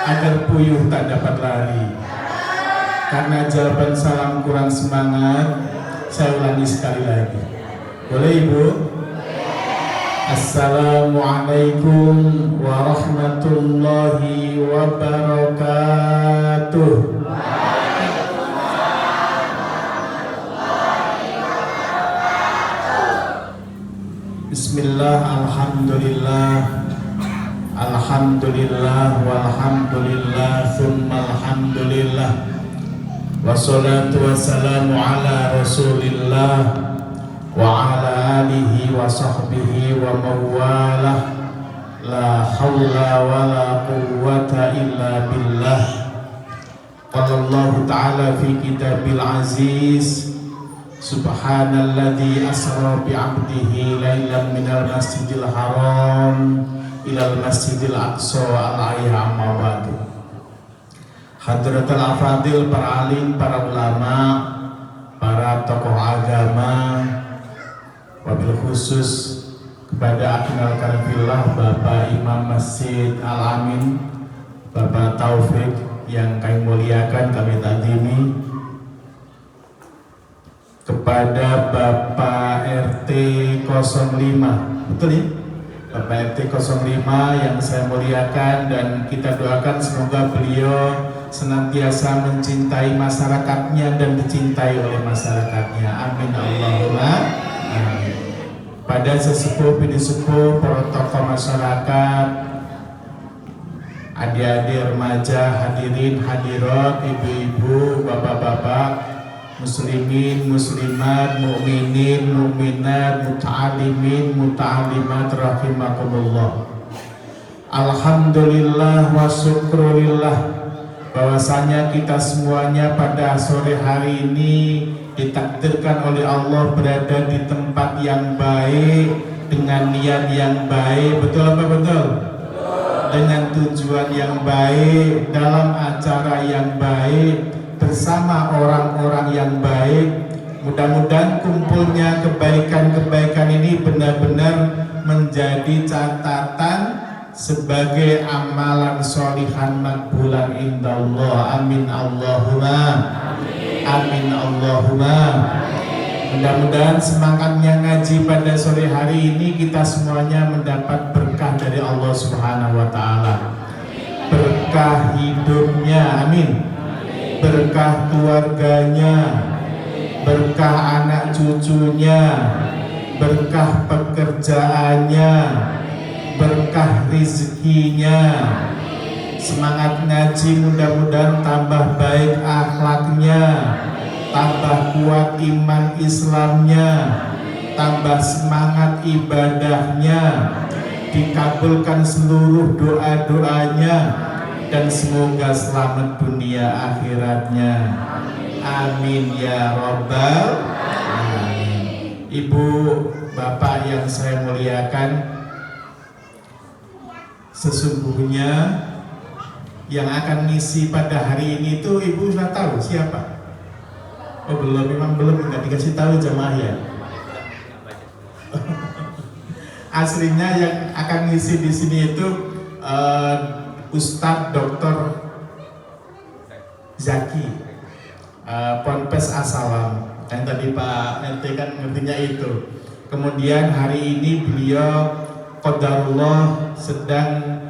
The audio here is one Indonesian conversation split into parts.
agar puyuh tak dapat lari. Karena jawaban salam kurang semangat, saya ulangi sekali lagi. Boleh Ibu? Assalamualaikum warahmatullahi wabarakatuh. Bismillah, alhamdulillah, alhamdulillah, walhamdulillah, thumma alhamdulillah, wassalatu wassalamu ala rasulillah wa ala alihi wa sahbihi wa mawalah. La hawla wa la quwwata illa billah. Qala Allah ta'ala fi kitabil aziz, subhanalladzi asra bi'abdihi lailan minal masjidil haram ilal masjidil aqsa al-ayah amma ba'du. Hadratul afadil, para alim, para ulama, para tokoh agama, wabil khusus kepada akinal karifillah Bapak Imam Masjid Al-Amin, Bapak Taufik yang kami muliakan, kami takdimi, kepada Bapak RT 05, betul ya? Bapak RT 05 yang saya muliakan dan kita doakan semoga beliau senantiasa mencintai masyarakatnya dan dicintai oleh masyarakatnya. Amin Allahumma amin. Pada sesepuh, bini sepuh, para tokoh masyarakat, adik-adik remaja, hadirin hadirat, ibu-ibu, bapak-bapak, muslimin, muslimat, mukminin, mukminat, muta'alimin, muta'alimat, rahimakumullah. Alhamdulillah wa syukrulillah bahwasanya kita semuanya pada sore hari ini ditakdirkan oleh Allah berada di tempat yang baik dengan niat yang baik. Betul apa betul? Dengan tujuan yang baik, dalam acara yang baik, bersama orang-orang yang baik. Mudah-mudahan kumpulnya kebaikan-kebaikan ini benar-benar menjadi catatan sebagai amalan sholihan makbulan indallah. Amin Allahumma amin Allahumma. Mudah-mudahan semangatnya ngaji pada sore hari ini kita semuanya mendapat berkah dari Allah Subhanahu wa taala. Berkah hidupnya, amin. Berkah keluarganya, berkah anak cucunya, berkah pekerjaannya, berkah rezekinya. Semangat ngaji mudah-mudahan tambah baik akhlaknya, tambah kuat iman Islamnya, tambah semangat ibadahnya, dikabulkan seluruh doa-doanya, dan semoga selamat dunia akhiratnya. Amin ya rabbal alamin. Ibu, bapak yang saya muliakan, sesungguhnya yang akan ngisi pada hari ini itu ibu sudah tahu siapa? Oh belum, memang belum, nggak dikasih tahu jamaah ya. Aslinya yang akan ngisi di sini itu Ustadz Dr. Zaki, Ponpes Asalam. Yang tadi Pak RT kan ngertinya itu. Kemudian hari ini beliau qadarullah sedang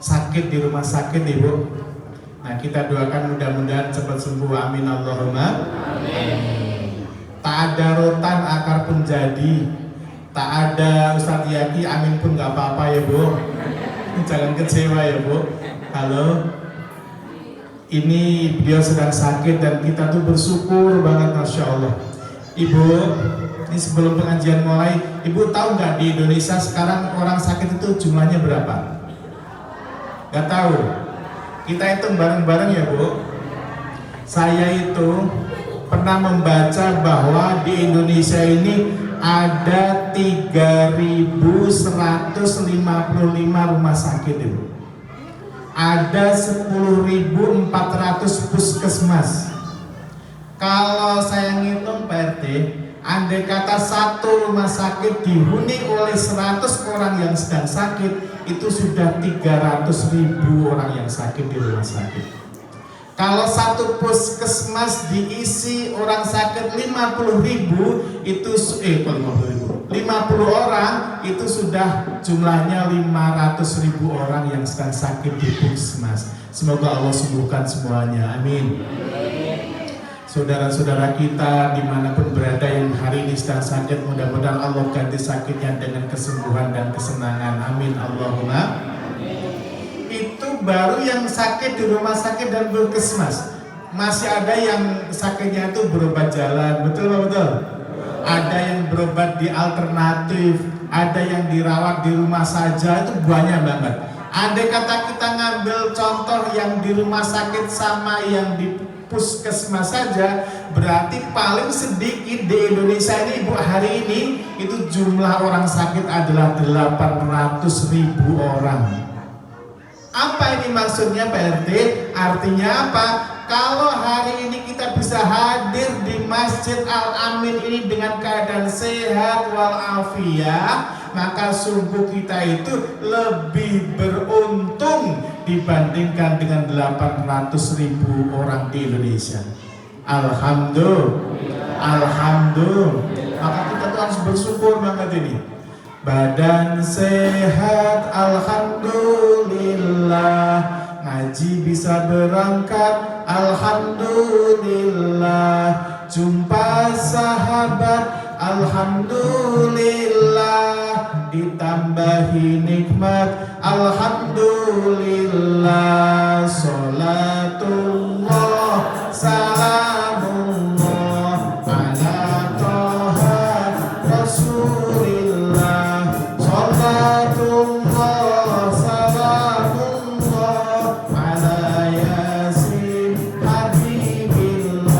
sakit di rumah sakit Ibu. Nah kita doakan mudah-mudahan cepat sembuh, amin Allahumma amin. Tak ada rotan akar pun jadi, tak ada Ustadz Yaki amin pun gak apa-apa ya Bu. Jangan kecewa ya Bu. Halo, ini beliau sedang sakit dan kita tuh bersyukur banget, Masya Allah. Ibu, ini sebelum pengajian mulai, Ibu tahu nggak di Indonesia sekarang orang sakit itu jumlahnya berapa? Gak tahu. Kita hitung bareng-bareng ya Bu. Saya itu pernah membaca bahwa di Indonesia ini ada 3.155 rumah sakit Ibu. Ada 10.400 puskesmas. Kalau saya ngitung Pak RT, andai kata satu rumah sakit dihuni oleh 100 orang yang sedang sakit, itu sudah 300.000 orang yang sakit di rumah sakit. Kalau satu puskesmas diisi orang sakit 50.000, itu 50 orang, itu sudah jumlahnya 500.000 orang yang sedang sakit di puskesmas. Semoga Allah sembuhkan semuanya, amin. Saudara-saudara kita dimanapun berada yang hari ini sedang sakit, mudah-mudahan Allah ganti sakitnya dengan kesembuhan dan kesenangan, amin Allahumma. Itu baru yang sakit di rumah sakit dan puskesmas. Masih ada yang sakitnya itu berobat jalan, betul? Ada yang berobat di alternatif, ada yang dirawat di rumah saja, itu banyak banget. Andai kata kita ngambil contoh yang di rumah sakit sama yang di puskesmas saja, berarti paling sedikit di Indonesia ini Ibu hari ini itu jumlah orang sakit adalah 800.000 orang. Apa ini maksudnya Pak RT? Artinya apa? Kalau hari ini kita bisa hadir di Masjid Al-Amin ini dengan keadaan sehat walafiat, maka sungguh kita itu lebih beruntung dibandingkan dengan 800.000 orang di Indonesia. Alhamdulillah. Alhamdulillah. Maka kita tuh harus bersyukur banget ini. Badan sehat, alhamdulillah. Ngaji bisa berangkat, alhamdulillah. Jumpa sahabat, alhamdulillah. Ditambahi nikmat, alhamdulillah. Salatullah, salamullah ala Toha Rasulillah. Salatullah, salamullah ala Yasin Habibillah.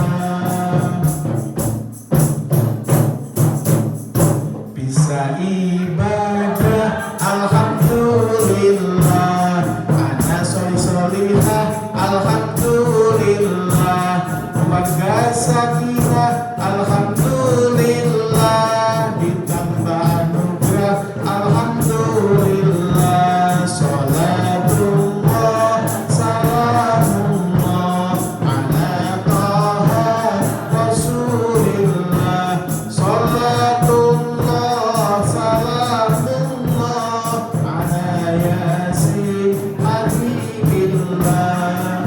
Bisa ibadah, alhamdulillah. Ana solihah, alhamdulillah. Keluarga sakinah, alhamdulillah. Ditambah anugerah, alhamdulillah. Salatullah, salamullah ala Toha Rasulillah. Salatullah, salamullah ala Yasin Habibillah.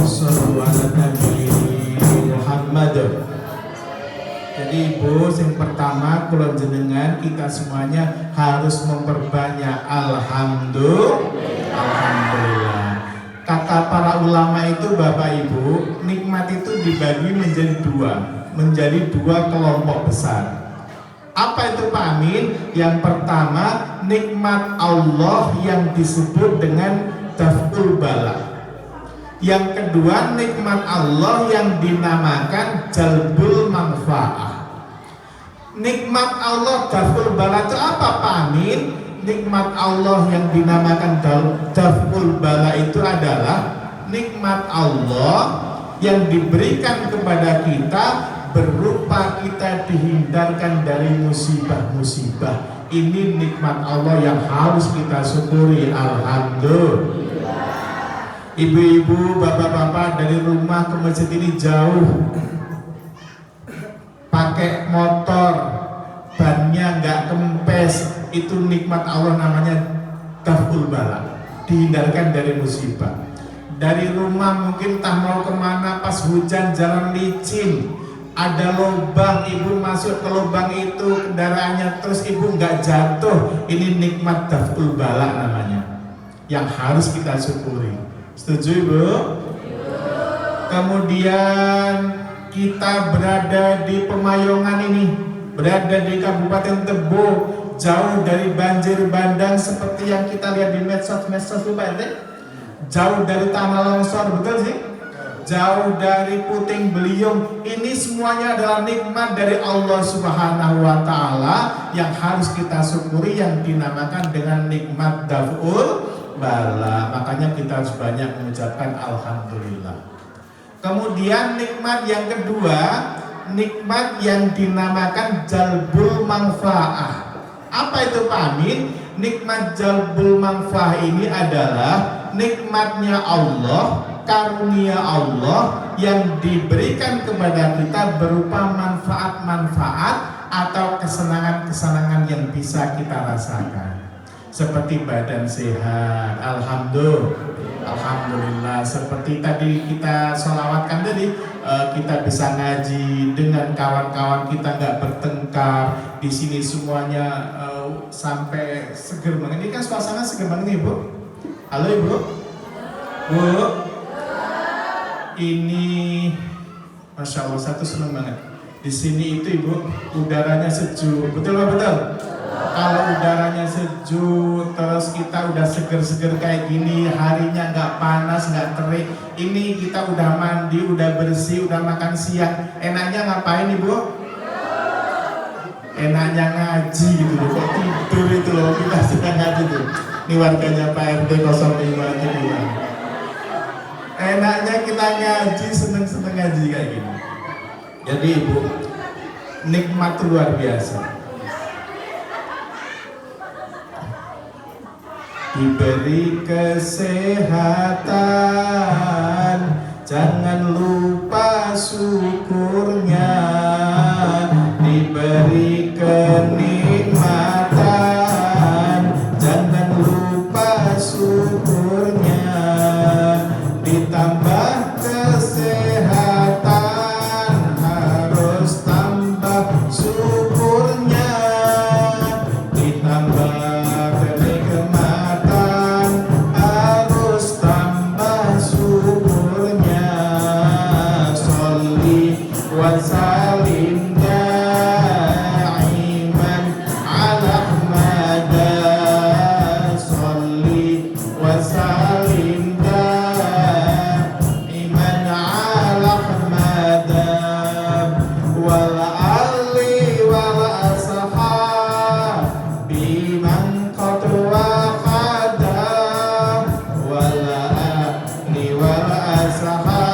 Sallu ala Nabi Muhammad. Jadi Ibu, yang pertama kula jenengan kita semuanya harus memperbanyak alhamdulillah. Kata para ulama itu Bapak Ibu, nikmat itu dibagi menjadi dua kelompok besar. Apa itu Pak Amin? Yang pertama nikmat Allah yang disebut dengan daf'ul bala. Yang kedua nikmat Allah yang dinamakan jalbul manfaah. Nikmat Allah daf'ul bala itu apa Pak Amin? Nikmat Allah yang dinamakan daf'ul bala itu adalah nikmat Allah yang diberikan kepada kita berupa kita dihindarkan dari musibah-musibah. Ini nikmat Allah yang harus kita syukuri, alhamdulillah. Ibu-ibu, bapak-bapak dari rumah ke masjid ini jauh, pakai motor, bannya nggak kempes, itu nikmat Allah namanya daf'ul bala, dihindarkan dari musibah. Dari rumah mungkin tak mau kemana, pas hujan jalan licin, ada lubang, ibu masuk ke lubang itu kendaraannya terus ibu nggak jatuh, ini nikmat daf'ul bala namanya, yang harus kita syukuri. Setuju Ibu? Kemudian kita berada di Pemayongan ini, berada di Kabupaten Tebo, jauh dari banjir bandang seperti yang kita lihat di medsos itu Pak RT. Jauh dari tanah longsor, betul sih? Jauh dari puting beliung. Ini semuanya adalah nikmat dari Allah Subhanahu wa Ta'ala yang harus kita syukuri, yang dinamakan dengan nikmat daf'ul bala. Makanya kita harus banyak mengucapkan alhamdulillah. Kemudian nikmat yang kedua nikmat yang dinamakan jalbul manfaah. Apa itu Pak Amin? Nikmat jalbul manfaah ini adalah nikmatnya Allah, karunia Allah yang diberikan kepada kita berupa manfaat-manfaat atau kesenangan-kesenangan yang bisa kita rasakan. Seperti badan sehat, alhamdulillah. Seperti tadi kita sholawatkan tadi, kita bisa ngaji dengan kawan-kawan kita, nggak bertengkar. Di sini semuanya sampai seger banget. Ini kan suasana seger banget nih, Bu. Halo Ibu. Bu. Ini Masya Allah, satu senang banget. Di sini itu Ibu, udaranya sejuk. Betul nggak betul? Kalau udaranya sejuk, terus kita udah seger-seger kayak gini, harinya nggak panas, nggak terik. Ini kita udah mandi, udah bersih, udah makan siang. Enaknya ngapain Ibu? Enaknya ngaji gitu loh. Kok tidur itu loh, kita sedang ngaji tuh. Ini warganya Pak RT 05 itu bilang. Enaknya kita ngaji, seneng-seneng ngaji kayak gini. Jadi Ibu, nikmat luar biasa. Diberi kesehatan, jangan lupa syukurnya. Diberi kenikmatan, jangan lupa syukurnya. Ditambah kesehatan, harus tambah syukurnya. Ditambah wasalim da'iman ala ahmada, sholli wasalim da'iman ala ahmada, wal ali wal ashabi man qad waqada, wal ali wal ashabi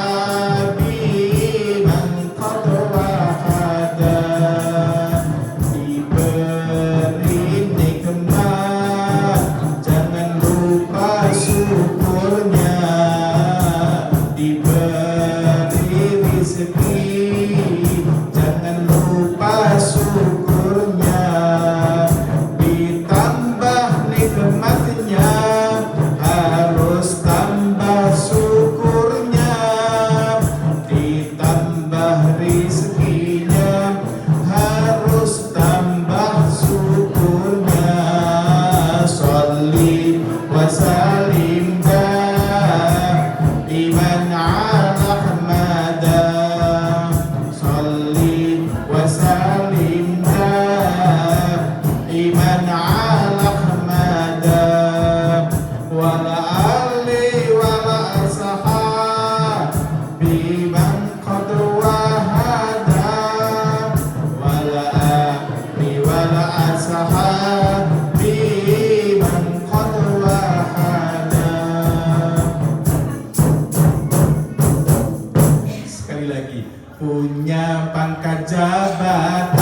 punya pangkat jabatan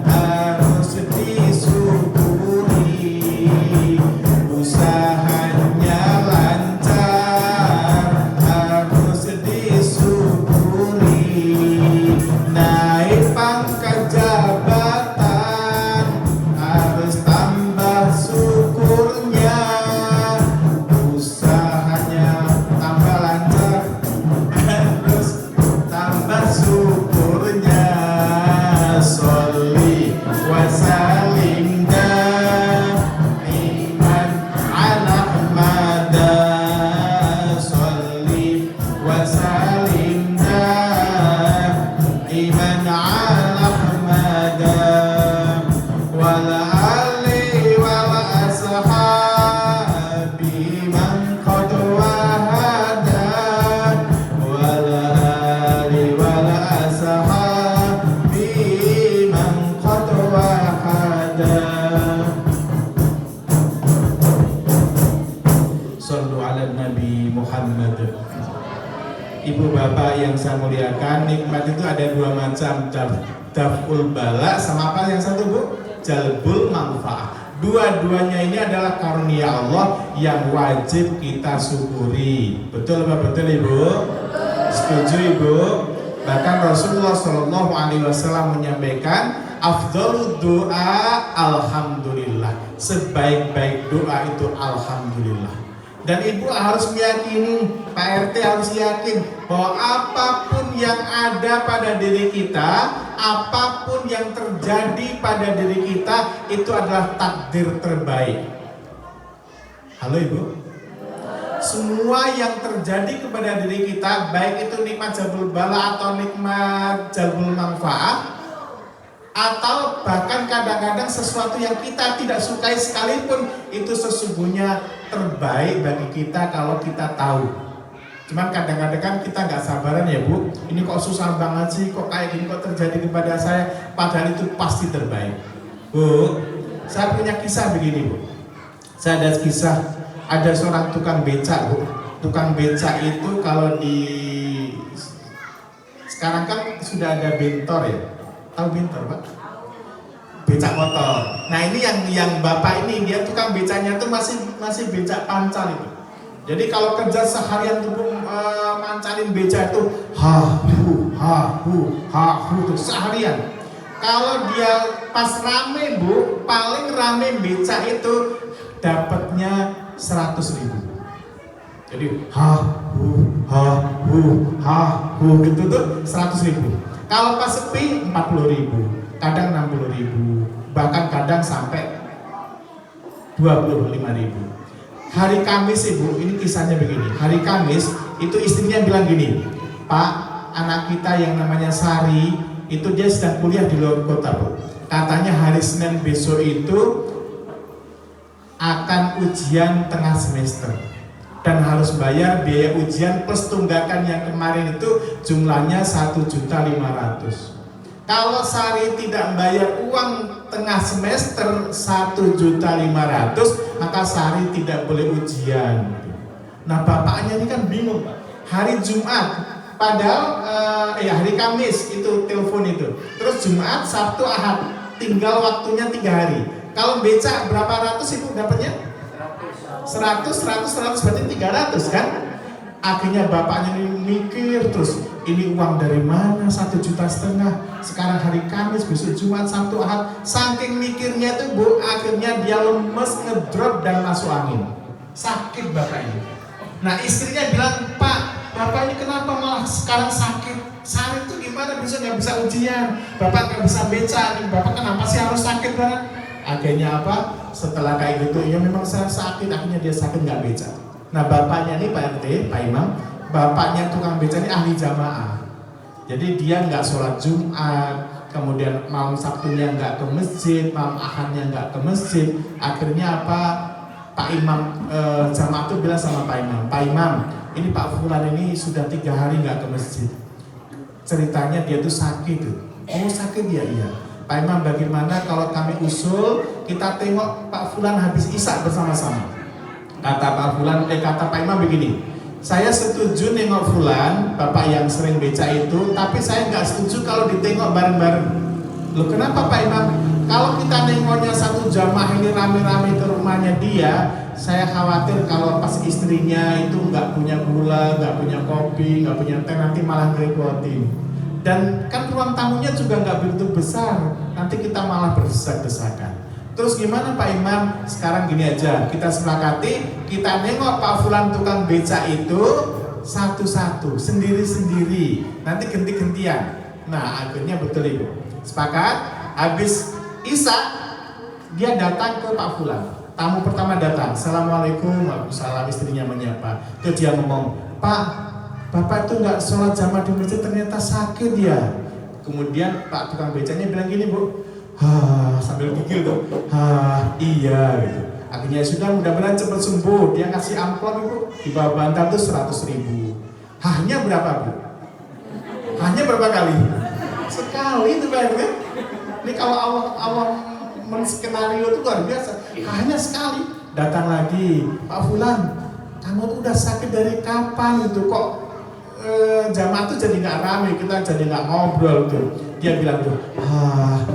harus disyukuri, usahanya lancar harus disyukuri, naik pangkat jabatan harus tambah syukurnya, usahanya tambah lancar harus tambah syukurnya. Sholli wasalim da'iman ala ahmada, sholli wasalim da'iman ala ahmada, wal ali wal ashabi man qad wahada, wal ali wal ashabi man qad wahada. Sallu ala Nabi Muhammad. Ibu ibu bapak yang saya muliakan, nikmat itu ada dua macam, daf'ul bala sama apa yang satu bu? Jalbul manfaat. Dua-duanya ini adalah karunia Allah yang wajib kita syukuri. Betul apa betul ibu? Setuju ibu? Bahkan Rasulullah Shallallahu Alaihi Wasallam menyampaikan, afdhalud doa alhamdulillah. Sebaik-baik doa itu alhamdulillah. Dan ibu harus meyakini, Pak RT harus yakin bahwa apapun yang ada pada diri kita, apapun yang terjadi pada diri kita, itu adalah takdir terbaik. Halo ibu? Semua yang terjadi kepada diri kita, baik itu nikmat jalbul bala atau nikmat jalbul manfaat, atau bahkan kadang-kadang sesuatu yang kita tidak sukai sekalipun, itu sesungguhnya terbaik bagi kita kalau kita tahu. Cuman kadang-kadang kan kita nggak sabaran ya bu, ini kok susah banget sih, kok kayak gini kok terjadi kepada saya, padahal itu pasti terbaik. Bu, saya punya kisah begini bu. Saya ada kisah, ada seorang tukang becak bu. Tukang becak itu kalau di sekarang kan sudah ada bentor ya. Tahu bentor pak? Becak motor. Nah ini yang bapak ini, dia tukang becaknya tuh masih becak pancal itu. Jadi kalau kerja seharian tuh mancarin becak itu tuh seharian. Kalau dia pas rame bu, paling rame becak itu dapatnya 100.000. Jadi gitu tuh 100.000. Kalau pas sepi 40.000, kadang 60.000, bahkan kadang sampai 25.000. Hari Kamis ibu, ini kisahnya begini. Hari Kamis itu istrinya bilang gini, Pak, anak kita yang namanya Sari itu dia sedang kuliah di luar kota bu. Katanya hari Senin besok itu akan ujian tengah semester dan harus bayar biaya ujian plus tunggakan yang kemarin itu jumlahnya 1.500.000. Kalau Sari tidak membayar uang tengah semester 1.500.000, maka Sari tidak boleh ujian. Nah bapaknya ini kan bingung Pak. Hari Jumat, padahal hari Kamis itu telepon itu, terus Jumat, Sabtu, Ahad, tinggal waktunya 3 hari. Kalau becak berapa ratus ibu dapatnya? 100 berarti 300 kan? Akhirnya bapaknya ini mikir terus, ini uang dari mana 1,5 juta. Sekarang hari Kamis, besok Jumat, Sabtu, Ahad. Saking mikirnya itu bu, akhirnya dia lemes, ngedrop dan masuk angin. Sakit bapak ini. Nah istrinya bilang, Pak, bapak ini kenapa malah sekarang sakit? Sari itu gimana bisa nggak bisa ujian? Bapak nggak bisa beca, bapak kenapa sih harus sakit banget? Akhirnya apa? Setelah kayak gitu, ya memang saya sakit, akhirnya dia sakit nggak beca. Nah bapaknya ini Pak RT, Pak Imam, bapaknya tukang beca ini ahli jamaah. Jadi dia nggak sholat Jumat, kemudian malam Sabtunya nggak ke masjid, malam Ahadnya nggak ke masjid. Akhirnya apa? Pak Imam jamaah itu bilang sama Pak Imam, ini Pak Fulan ini sudah 3 hari nggak ke masjid. Ceritanya dia tuh sakit tuh. Oh sakit ya iya. Pak Imam bagaimana kalau kami usul kita tengok Pak Fulan habis isya bersama-sama. Kata Pak Imam begini, saya setuju nengok Fulan, bapak yang sering beca itu, tapi saya nggak setuju kalau ditengok bareng-bareng. Loh kenapa Pak Imam? Kalau kita nengoknya satu jamaah ini rame-rame ke rumahnya dia, saya khawatir kalau pas istrinya itu nggak punya gula, nggak punya kopi, nggak punya teh, nanti malah ngerepotin. Dan kan ruang tamunya juga nggak begitu besar, nanti kita malah berdesak-desakan. Terus gimana Pak Imam? Sekarang gini aja, kita sepakati, kita nengok Pak Fulan tukang beca itu satu-satu, sendiri-sendiri, nanti ganti-gantian. Nah akhirnya betul ibu, sepakat. Habis isya dia datang ke Pak Fulan. Tamu pertama datang, Assalamualaikum, waalaikumsalam, istrinya menyapa. Terus dia ngomong, Pak, bapak itu nggak sholat jamaah di masjid, ternyata sakit ya. Kemudian Pak tukang becanya bilang gini bu, sambil gigil tuh, iya gitu. Akhirnya sudah, mudah-mudahan cepat sembuh. Dia kasih amplop ibu, di bawah bantal tuh 100.000. Hanya berapa bu? Hanya berapa kali? Sekali itu kan? Ini kalau Allah menskenario itu luar biasa. Hanya sekali. Datang lagi, Pak Fulan, kamu tuh udah sakit dari kapan itu kok jamaah tuh jadi nggak rame, kita jadi nggak ngobrol tuh. Dia bilang tuh,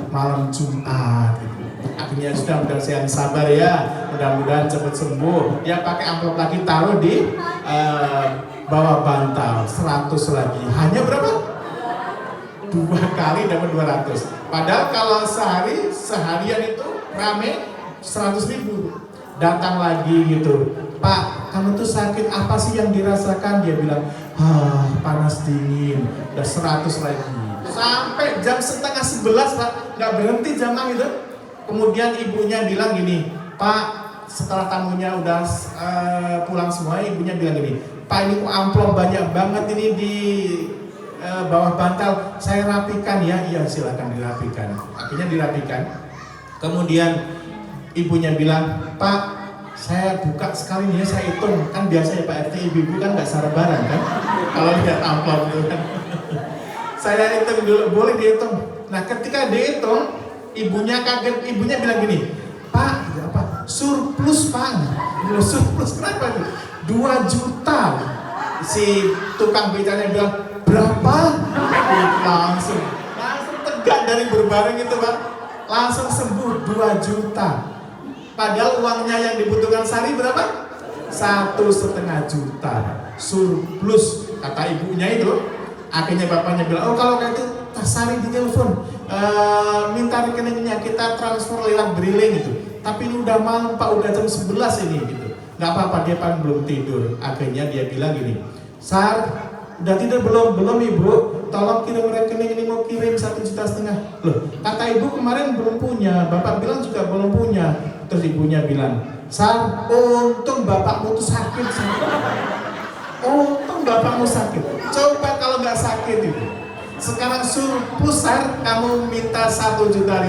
malam Jumat gitu. Akhirnya sudah, mudah-mudahan sabar ya, mudah-mudahan cepat sembuh. Dia pakai amplop lagi, taruh di bawah bantal, 100 lagi. Hanya berapa? 2 kali dapat 200. Padahal kalau seharian itu rame 100.000. Datang lagi gitu, Pak, kamu tuh sakit apa sih yang dirasakan? Dia bilang, panas dingin. Udah 100 lagi. Sampai jam setengah 11 Pak, nggak berhenti jamaah itu. Kemudian ibunya bilang gini, Pak, setelah tamunya udah pulang semua, ibunya bilang gini, Pak, ini amplop banyak banget ini di bawah bantal, saya rapikan ya. Iya, silakan dirapikan. Akhirnya dirapikan. Kemudian ibunya bilang, Pak, saya buka sekali nih ya, saya hitung. Kan biasa ya Pak RT, ibu-ibu kan nggak sabaran kan kalau lihat amplop itu kan. Saya hitung dulu, boleh dihitung. Nah ketika dihitung, ibunya kaget, ibunya bilang gini, Pak, apa? Surplus Pak. Surplus kenapa itu? 2 juta. Si tukang becanya bilang, berapa? Langsung tegak dari berbareng itu Pak. Langsung sembuh 2 juta. Padahal uangnya yang dibutuhkan sehari berapa? 1,5 juta. Surplus, kata ibunya itu. Akhirnya bapaknya bilang, kalau kayak itu Sari di telepon, minta rekeningnya, kita transfer lewat Briling gitu. Tapi ini udah malam Pak, udah jam 11 ini gitu. Gak apa-apa, dia paling belum tidur. Akhirnya dia bilang gini, Sar, udah tidur belum ibu? Tolong kirim rekening, ini mau kirim 1,5 juta. Loh, kata ibu kemarin belum punya, bapak bilang juga belum punya. Terus ibunya bilang, Sar, untung bapakmu tuh sakit. Untung bapakmu sakit. Coba kalau nggak sakit itu. Sekarang surplus Sar, kamu minta 1,5 juta,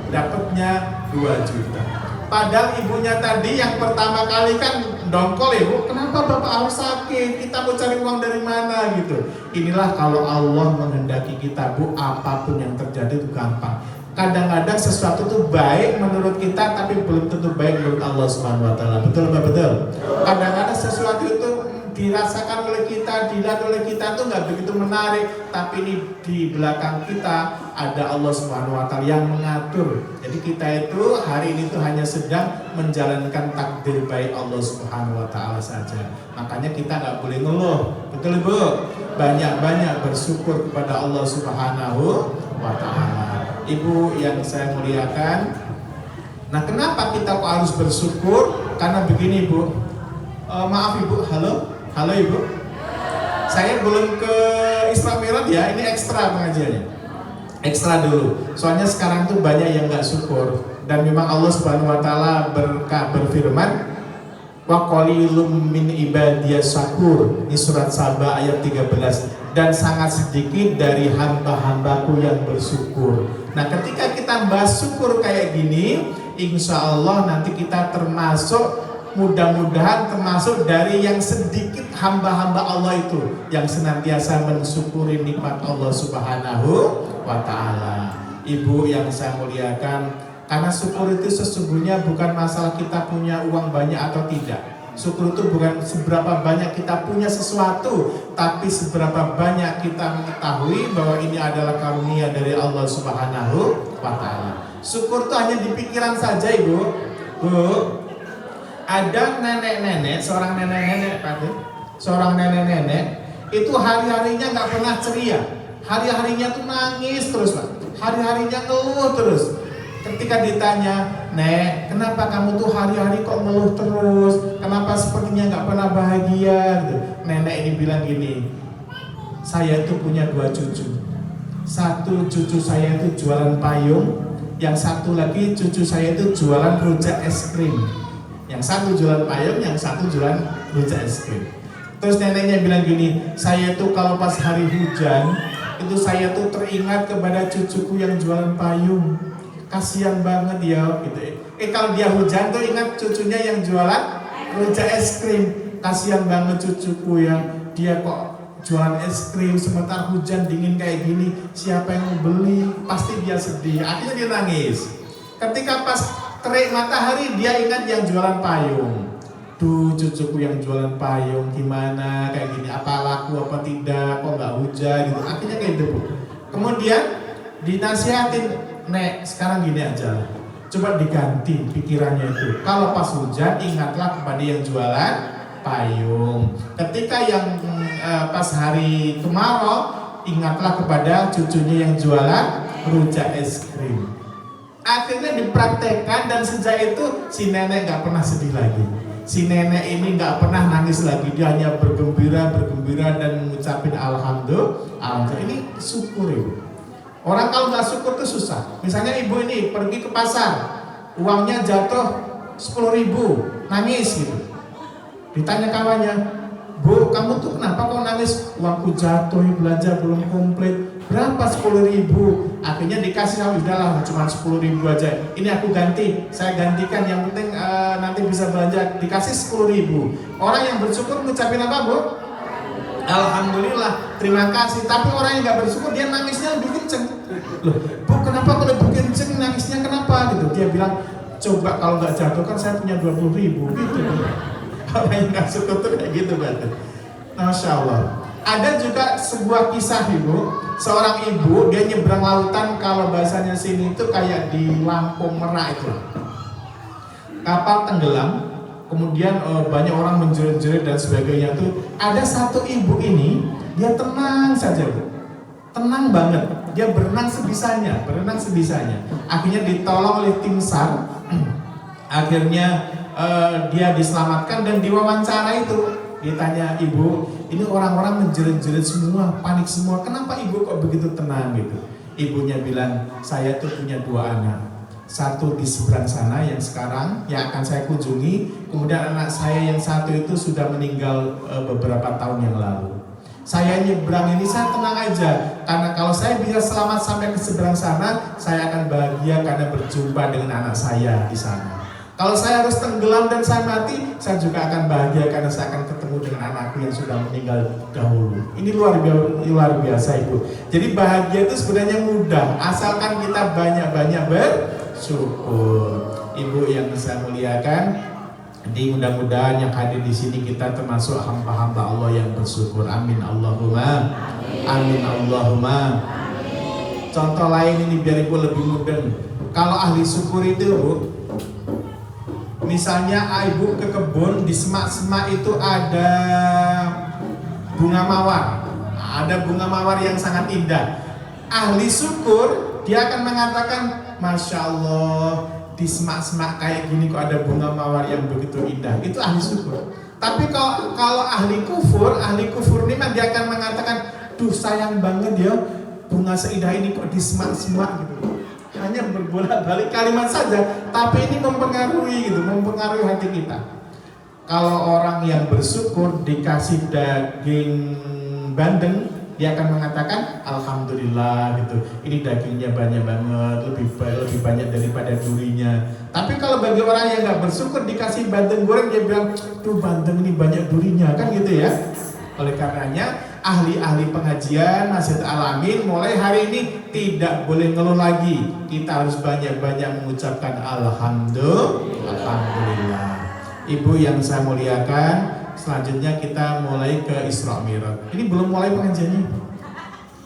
dapatnya 2 juta. Padahal ibunya tadi yang pertama kali kan dongkol ya, Bu, kenapa bapak harus sakit? Kita mau cari uang dari mana gitu. Inilah kalau Allah menghendaki kita, Bu, apapun yang terjadi itu gampang. Kadang-kadang sesuatu itu baik menurut kita tapi belum tentu baik menurut Allah Subhanahu wa taala. Betul enggak betul? Kadang-kadang sesuatu itu dirasakan oleh kita, dilihat oleh kita tuh nggak begitu menarik, tapi ini di belakang kita ada Allah Subhanahu wa taala yang mengatur. Jadi kita itu hari ini tuh hanya sedang menjalankan takdir baik Allah Subhanahu wa taala saja. Makanya kita nggak boleh ngeluh. Betul Bu? Banyak-banyak bersyukur kepada Allah Subhanahu wa taala. Ibu yang saya muliakan, nah kenapa kita kok harus bersyukur? Karena begini Bu, maaf Ibu, halo Ibu, saya belum ke Isra Mi'raj ya, ini ekstra pengajiannya, ekstra dulu. Soalnya sekarang tuh banyak yang nggak syukur, dan memang Allah Subhanahu Wa Taala berfirman, wa qalilum min ibadiyas syakur, ini surat Saba ayat 13. Dan sangat sedikit dari hamba-hambaku yang bersyukur. Nah ketika kita bahas syukur kayak gini, insya Allah nanti kita termasuk, mudah-mudahan termasuk dari yang sedikit hamba-hamba Allah itu yang senantiasa mensyukuri nikmat Allah Subhanahu wa taala. Ibu yang saya muliakan, karena syukur itu sesungguhnya bukan masalah kita punya uang banyak atau tidak. Syukur itu bukan seberapa banyak kita punya sesuatu, tapi seberapa banyak kita mengetahui bahwa ini adalah karunia dari Allah Subhanahu wa taala. Syukur itu hanya di pikiran saja, Ibu. Bu, ada nenek-nenek, seorang nenek-nenek itu hari-harinya nggak pernah ceria. Hari-harinya tuh nangis terus, Pak. Hari-harinya ngeluh terus. Ketika ditanya, Nek, kenapa kamu tuh hari-hari kok ngeluh terus? Kenapa sepertinya nggak pernah bahagia? Nenek ini bilang gini, saya tuh punya 2 cucu. Satu cucu saya itu jualan payung, yang satu lagi cucu saya itu jualan rujak es krim. Yang satu jualan payung, yang satu jualan rujak es krim. Terus neneknya bilang gini, saya tuh kalau pas hari hujan, itu saya tuh teringat kepada cucuku yang jualan payung. Kasihan banget ya gitu. Kalau dia hujan tuh ingat cucunya yang jualan rujak es krim. Kasihan banget cucuku yang dia kok jualan es krim sementara hujan dingin kayak gini. Siapa yang mau beli? Pasti dia sedih. Akhirnya dia nangis. Ketika pas terik matahari dia ingat yang jualan payung. Duh, cucuku yang jualan payung gimana, kayak gini, apa laku apa tidak, kok nggak hujan gitu. Akhirnya kayak gitu, Bu. Kemudian dinasihatin, Nek, sekarang gini aja lah, coba diganti pikirannya itu. Kalau pas hujan, ingatlah kepada yang jualan payung. Ketika yang pas hari kemarau, ingatlah kepada cucunya yang jualan rujak es krim. Akhirnya dipraktekkan dan sejak itu si nenek nggak pernah sedih lagi. Si nenek ini nggak pernah nangis lagi, dia hanya bergembira dan mengucapin alhamdulillah. Ini syukur ibu. Orang kalau nggak syukur itu susah. Misalnya ibu ini pergi ke pasar, uangnya jatuh 10.000, nangis gitu. Ditanya kawannya, Bu, kamu tuh kenapa kok nangis? Uangku jatuh, belanja belum komplit. Berapa? 10.000. Akhirnya dikasih, udahlah cuma 10.000 aja. Ini aku ganti, saya gantikan. Yang penting nanti bisa belanja. Dikasih 10.000. Orang yang bersyukur mengucapin apa, Bu? Alhamdulillah, terima kasih. Tapi orang yang nggak bersyukur dia nangisnya lebih kenceng. Loh, Bu, kenapa kalau lebih kenceng nangisnya kenapa? Gitu. Dia bilang, coba kalau nggak jatuh kan saya punya 20.000 gitu. Orang yang nggak syukur tuh kayak gitu berarti. Masya Allah. Ada juga sebuah kisah ibu, seorang ibu dia nyebrang lautan, kalau bahasanya sini itu kayak di Lampung Merak itu. Kapal tenggelam, kemudian banyak orang menjerit-jerit dan sebagainya tuh. Ada satu ibu ini, dia tenang saja bu, tenang banget. Dia berenang sebisanya. Akhirnya ditolong oleh tim SAR. Akhirnya dia diselamatkan dan diwawancara itu. Ditanya, ibu, ini orang-orang menjerit-jerit semua, panik semua. Kenapa ibu kok begitu tenang gitu? Ibunya bilang, saya tuh punya 2 anak. Satu di seberang sana yang sekarang yang akan saya kunjungi. Kemudian anak saya yang satu itu sudah meninggal beberapa tahun yang lalu. Saya nyebrang ini saya tenang aja, karena kalau saya bisa selamat sampai ke seberang sana, saya akan bahagia karena berjumpa dengan anak saya di sana. Kalau saya harus tenggelam dan saya mati, saya juga akan bahagia karena saya akan ketemu dengan anakku yang sudah meninggal dahulu. Ini luar biasa ibu. Jadi bahagia itu sebenarnya mudah, asalkan kita banyak-banyak bersyukur. Ibu yang saya muliakan, jadi mudah-mudahan yang hadir di sini kita termasuk hamba-hamba Allah yang bersyukur. Amin Allahumma. Amin Allahumma. Contoh lain ini biar ibu lebih mudah. Kalau ahli syukur itu bu, misalnya ibu ke kebun, di semak-semak itu ada bunga mawar. Ada bunga mawar yang sangat indah. Ahli syukur, dia akan mengatakan, Masya Allah, di semak-semak kayak gini kok ada bunga mawar yang begitu indah. Itu ahli syukur. Tapi kalau ahli kufur ini dia akan mengatakan, duh sayang banget ya, bunga seindah ini kok di semak-semak gitu. Hanya berbolak-balik kalimat saja, tapi ini mempengaruhi hati kita. Kalau orang yang bersyukur dikasih daging bandeng, dia akan mengatakan alhamdulillah gitu. Ini dagingnya banyak banget, lebih banyak daripada durinya. Tapi kalau bagi orang yang nggak bersyukur dikasih bandeng goreng, dia bilang tuh bandeng ini banyak durinya, kan gitu ya. Oleh karenanya ahli-ahli pengajian Masjid Al-Amin mulai hari ini tidak boleh ngeluh lagi. Kita harus banyak-banyak mengucapkan alhamdulillah. Ibu yang saya muliakan, selanjutnya kita mulai ke Isra Mi'raj. Ini belum mulai pengajiannya,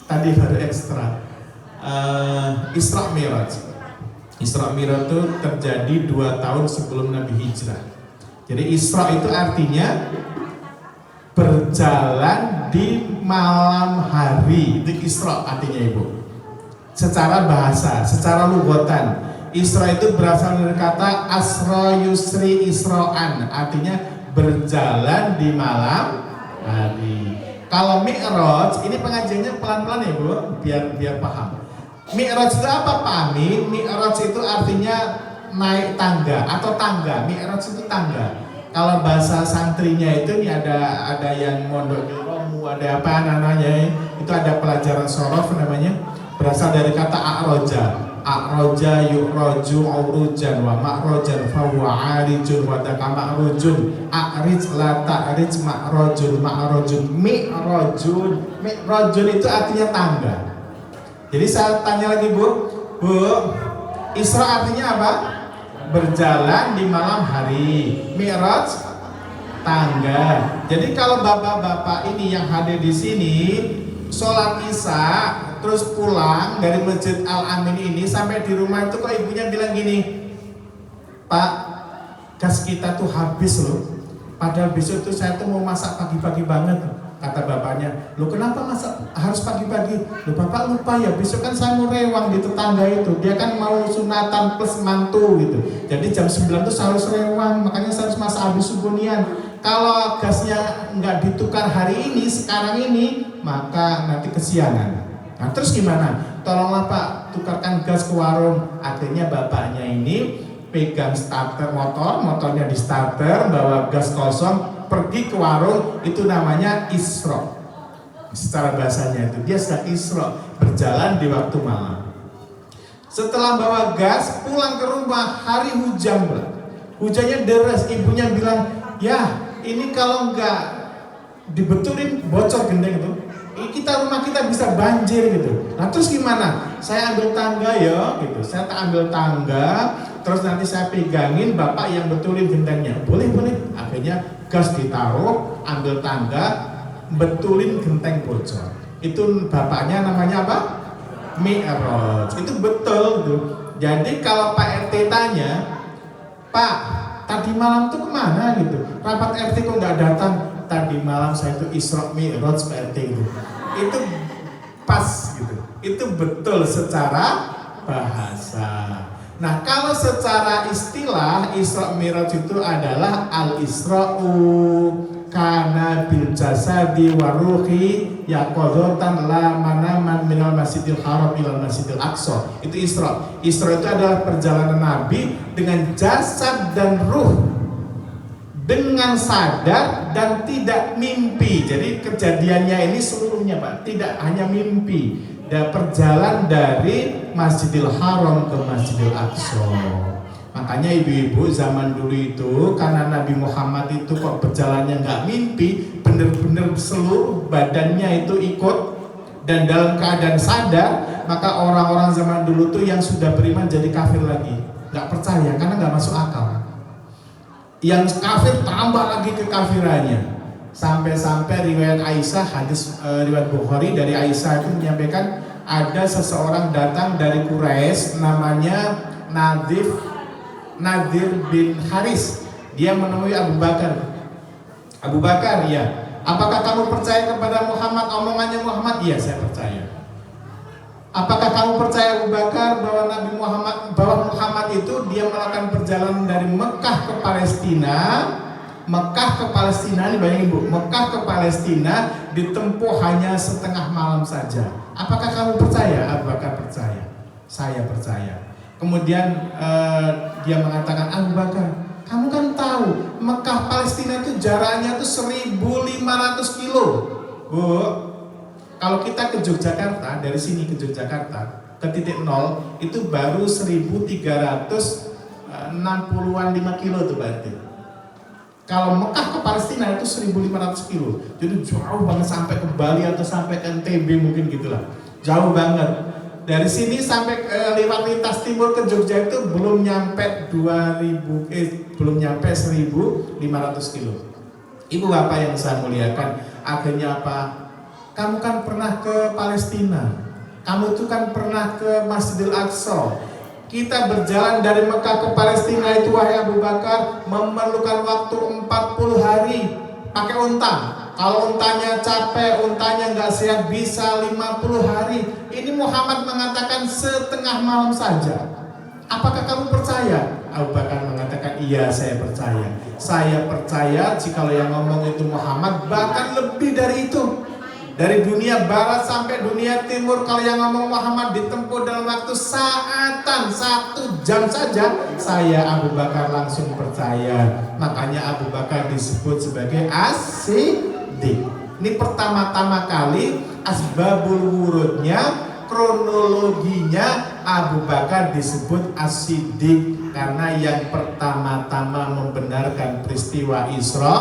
tadi baru ekstra. Isra Mi'raj itu terjadi 2 tahun sebelum Nabi Hijrah. Jadi Isra itu artinya berjalan di malam hari. Itu Isra artinya ibu. Secara bahasa, secara lughatan, Isra itu berasal dari kata asra yusri isra'an, artinya berjalan di malam hari. Kalau Mi'raj, ini pengajiannya pelan-pelan ya bu, biar paham. Mi'raj itu apa Pak Amin? Mi'raj itu artinya naik tangga atau tangga. Mi'raj itu tangga. Kalau bahasa santrinya itu nih ada yang mondok di Romu, ada apa namanya? Itu ada pelajaran sorof namanya, berasal dari kata a'roja yu'roju aurujan wa ma'rojan fahuwa arijun wa daka ma'rujun a'rij la ta'rij ma'rojun mi'rojun itu artinya tangga. Jadi saya tanya lagi bu, Isra artinya apa? Berjalan di malam hari. Mi'raj tangga. Jadi kalau bapak-bapak ini yang hadir di sini sholat isya terus pulang dari Masjid Al-Amin ini sampai di rumah itu kok ibunya bilang gini, Pak, gas kita tuh habis loh. Padahal besok tuh saya tuh mau masak pagi-pagi banget. Kata bapaknya, lo kenapa masak harus pagi-pagi? Lo bapak lupa ya, besok kan saya mau rewang di tetangga itu. Dia kan mau sunatan plus mantu gitu. Jadi jam 9 tuh saya harus rewang, makanya saya harus masak habis subuh-nian. Kalau gasnya nggak ditukar hari ini, sekarang ini, maka nanti kesiangan. Nah terus gimana? Tolonglah Pak, tukarkan gas ke warung. Akhirnya bapaknya ini pegang starter motornya di starter, bawa gas kosong, pergi ke warung. Itu namanya isra. Secara bahasanya itu dia sedang isra, berjalan di waktu malam. Setelah bawa gas, pulang ke rumah, hari hujan, hujannya deras. Ibunya bilang, ya ini kalau nggak dibetulin bocor gendeng itu, rumah kita bisa banjir gitu. Nah terus gimana? Saya ambil tangga ya gitu. Saya ambil tangga, terus nanti saya pegangin, bapak yang betulin gentengnya. Boleh. Akhirnya gas ditaruh, ambil tangga, betulin genteng bocor. Itu bapaknya namanya apa? Mi'raj. Itu betul gitu. Jadi kalau Pak RT tanya, Pak, tadi malam tuh kemana gitu? Rapat RT kok nggak datang? Tadi malam saya itu Isra Mi'raj Pak RT gitu. Itu pas gitu. Itu betul secara bahasa. Nah kalau secara istilah Isra Mi'raj itu adalah al-Isra'u kana bil jasadi wa ruhi yaqadatan la manaman minal masjidil haram ilal masjidil aqsa. Itu Isra. Isra itu adalah perjalanan Nabi dengan jasad dan ruh, dengan sadar dan tidak mimpi. Jadi kejadiannya ini seluruhnya Pak, tidak hanya mimpi. Dan perjalanan dari Masjidil Haram ke Masjidil Aqsa. Makanya ibu-ibu zaman dulu itu, karena Nabi Muhammad itu kok berjalannya nggak mimpi, bener-bener seluruh badannya itu ikut dan dalam keadaan sadar, maka orang-orang zaman dulu tuh yang sudah beriman jadi kafir lagi, nggak percaya karena nggak masuk akal. Yang kafir tambah lagi kekafirannya. Sampai-sampai riwayat Aisyah, hadis riwayat Bukhari dari Aisyah itu menyampaikan ada seseorang datang dari Quraisy namanya Nadir bin Haris. Dia menemui Abu Bakar. Abu Bakar, ya, apakah kamu percaya kepada Muhammad, omongannya Muhammad? Iya, saya percaya. Apakah kamu percaya Abu Bakar bahwa Muhammad itu dia melakukan perjalanan dari Mekah ke Palestina? Mekah ke Palestina, ini bayangin Bu, Mekah ke Palestina ditempuh hanya setengah malam saja. Apakah kamu percaya? Abu Bakar percaya. Saya percaya. Kemudian dia mengatakan, Abu Bakar, kamu kan tahu Mekah Palestina itu jaraknya itu 1.500 kilo. Bu, kalau kita ke Yogyakarta, dari sini ke Yogyakarta ke titik nol itu baru 1.360-an 5 kilo tuh berarti. Kalau Mekah ke Palestina itu 1.500 kilo. Jadi jauh banget, sampai ke Bali atau sampai ke NTB mungkin gitulah. Jauh banget. Dari sini sampai lewat lintas timur ke Jogja itu belum nyampe 1.500 kilo. Ibu bapak yang saya muliakan, akhirnya apa? Kamu kan pernah ke Palestina. Kamu tuh kan pernah ke Masjidil Aqsa. Kita berjalan dari Mekah ke Palestina itu, wahai Abu Bakar, memerlukan waktu 40 hari pakai unta. Kalau untanya capek, untanya nggak sehat, bisa 50 hari. Ini Muhammad mengatakan setengah malam saja. Apakah kamu percaya? Abu Bakar mengatakan, iya saya percaya. Saya percaya jikalau yang ngomong itu Muhammad, bahkan lebih dari itu. Dari dunia barat sampai dunia timur, kalau yang ngomong Muhammad ditempuh dalam waktu saatan, 1 jam saja, saya Abu Bakar langsung percaya. Makanya Abu Bakar disebut sebagai as-siddiq. Ini pertama-tama kali asbabul wurudnya, kronologinya Abu Bakar disebut as-siddiq karena yang pertama-tama membenarkan peristiwa Isra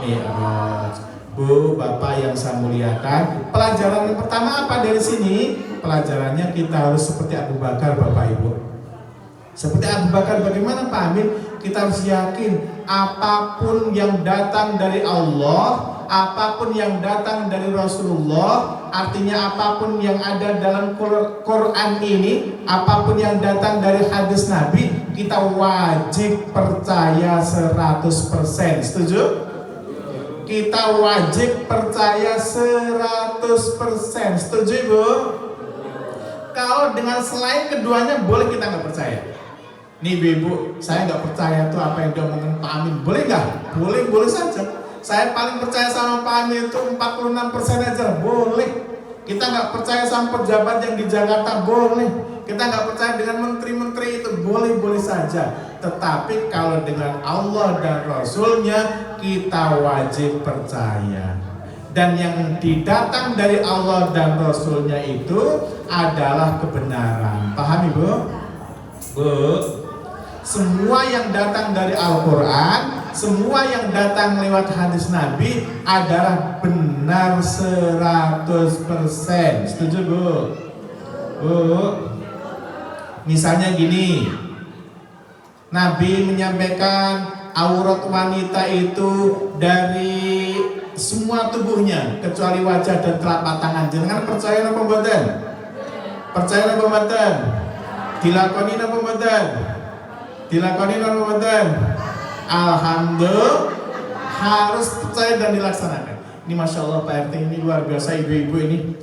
Mi'raj. Bu, bapak yang saya muliakan, pelajaran yang pertama apa dari sini? Pelajarannya kita harus seperti Abu Bakar, bapak ibu. Seperti Abu Bakar, bagaimana Pak Amin? kita harus yakin apapun yang datang dari Allah, apapun yang datang dari Rasulullah, artinya apapun yang ada dalam Quran ini, apapun yang datang dari hadis Nabi, kita wajib percaya 100%. Setuju? Kita wajib percaya 100%. Setuju Ibu? Kalau dengan selain keduanya boleh kita nggak percaya. Nih Ibu, saya nggak percaya tuh apa yang diomongin Pak Amin. Boleh nggak? Boleh, boleh saja. Saya paling percaya sama Pak Amin itu 46% aja. Boleh. Kita nggak percaya sama pejabat yang di Jakarta. Boleh. Kita nggak percaya dengan menteri-menteri itu. Boleh-boleh saja. Tetapi kalau dengan Allah dan Rasulnya, kita wajib percaya. Dan yang didatang dari Allah dan Rasulnya itu adalah kebenaran. Paham Ibu? Bu? Semua yang datang dari Al-Quran, semua yang datang lewat hadis Nabi adalah benar 100%. Setuju Bu? Bu? Misalnya gini, Nabi menyampaikan aurat wanita itu dari semua tubuhnya kecuali wajah dan telapak tangan. Jangan percaya apa mboten? Percaya apa mboten? Dilakoni apa mboten? Dilakoni apa mboten? Alhamdulillah, harus percaya dan dilaksanakan. Ini Masya Allah Pak RT ini luar biasa, ibu-ibu ini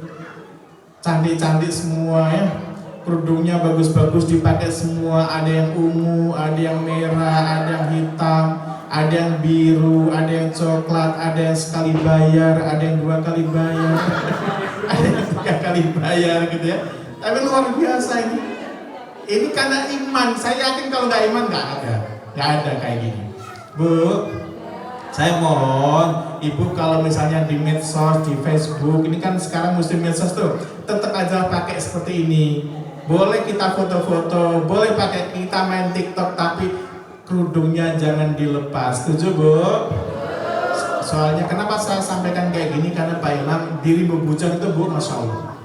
cantik-cantik semua ya. Kerudungnya bagus-bagus dipakai semua, ada yang ungu, ada yang merah, ada yang hitam, ada yang biru, ada yang coklat, ada yang sekali bayar, ada yang 2 kali bayar, ada yang 3 kali bayar gitu ya. Tapi luar biasa ini. Ini karena iman. Saya yakin kalau nggak iman nggak ada kayak gini. Bu, saya mohon Ibu kalau misalnya di medsos, di Facebook, ini kan sekarang musim medsos tuh, tetap aja pakai seperti ini. Boleh kita foto-foto, boleh pakai kita main TikTok, tapi kerudungnya jangan dilepas. Setuju Bu? Soalnya kenapa saya sampaikan kayak gini, karena Pak Imam diri bujang itu Bu, Masya Allah.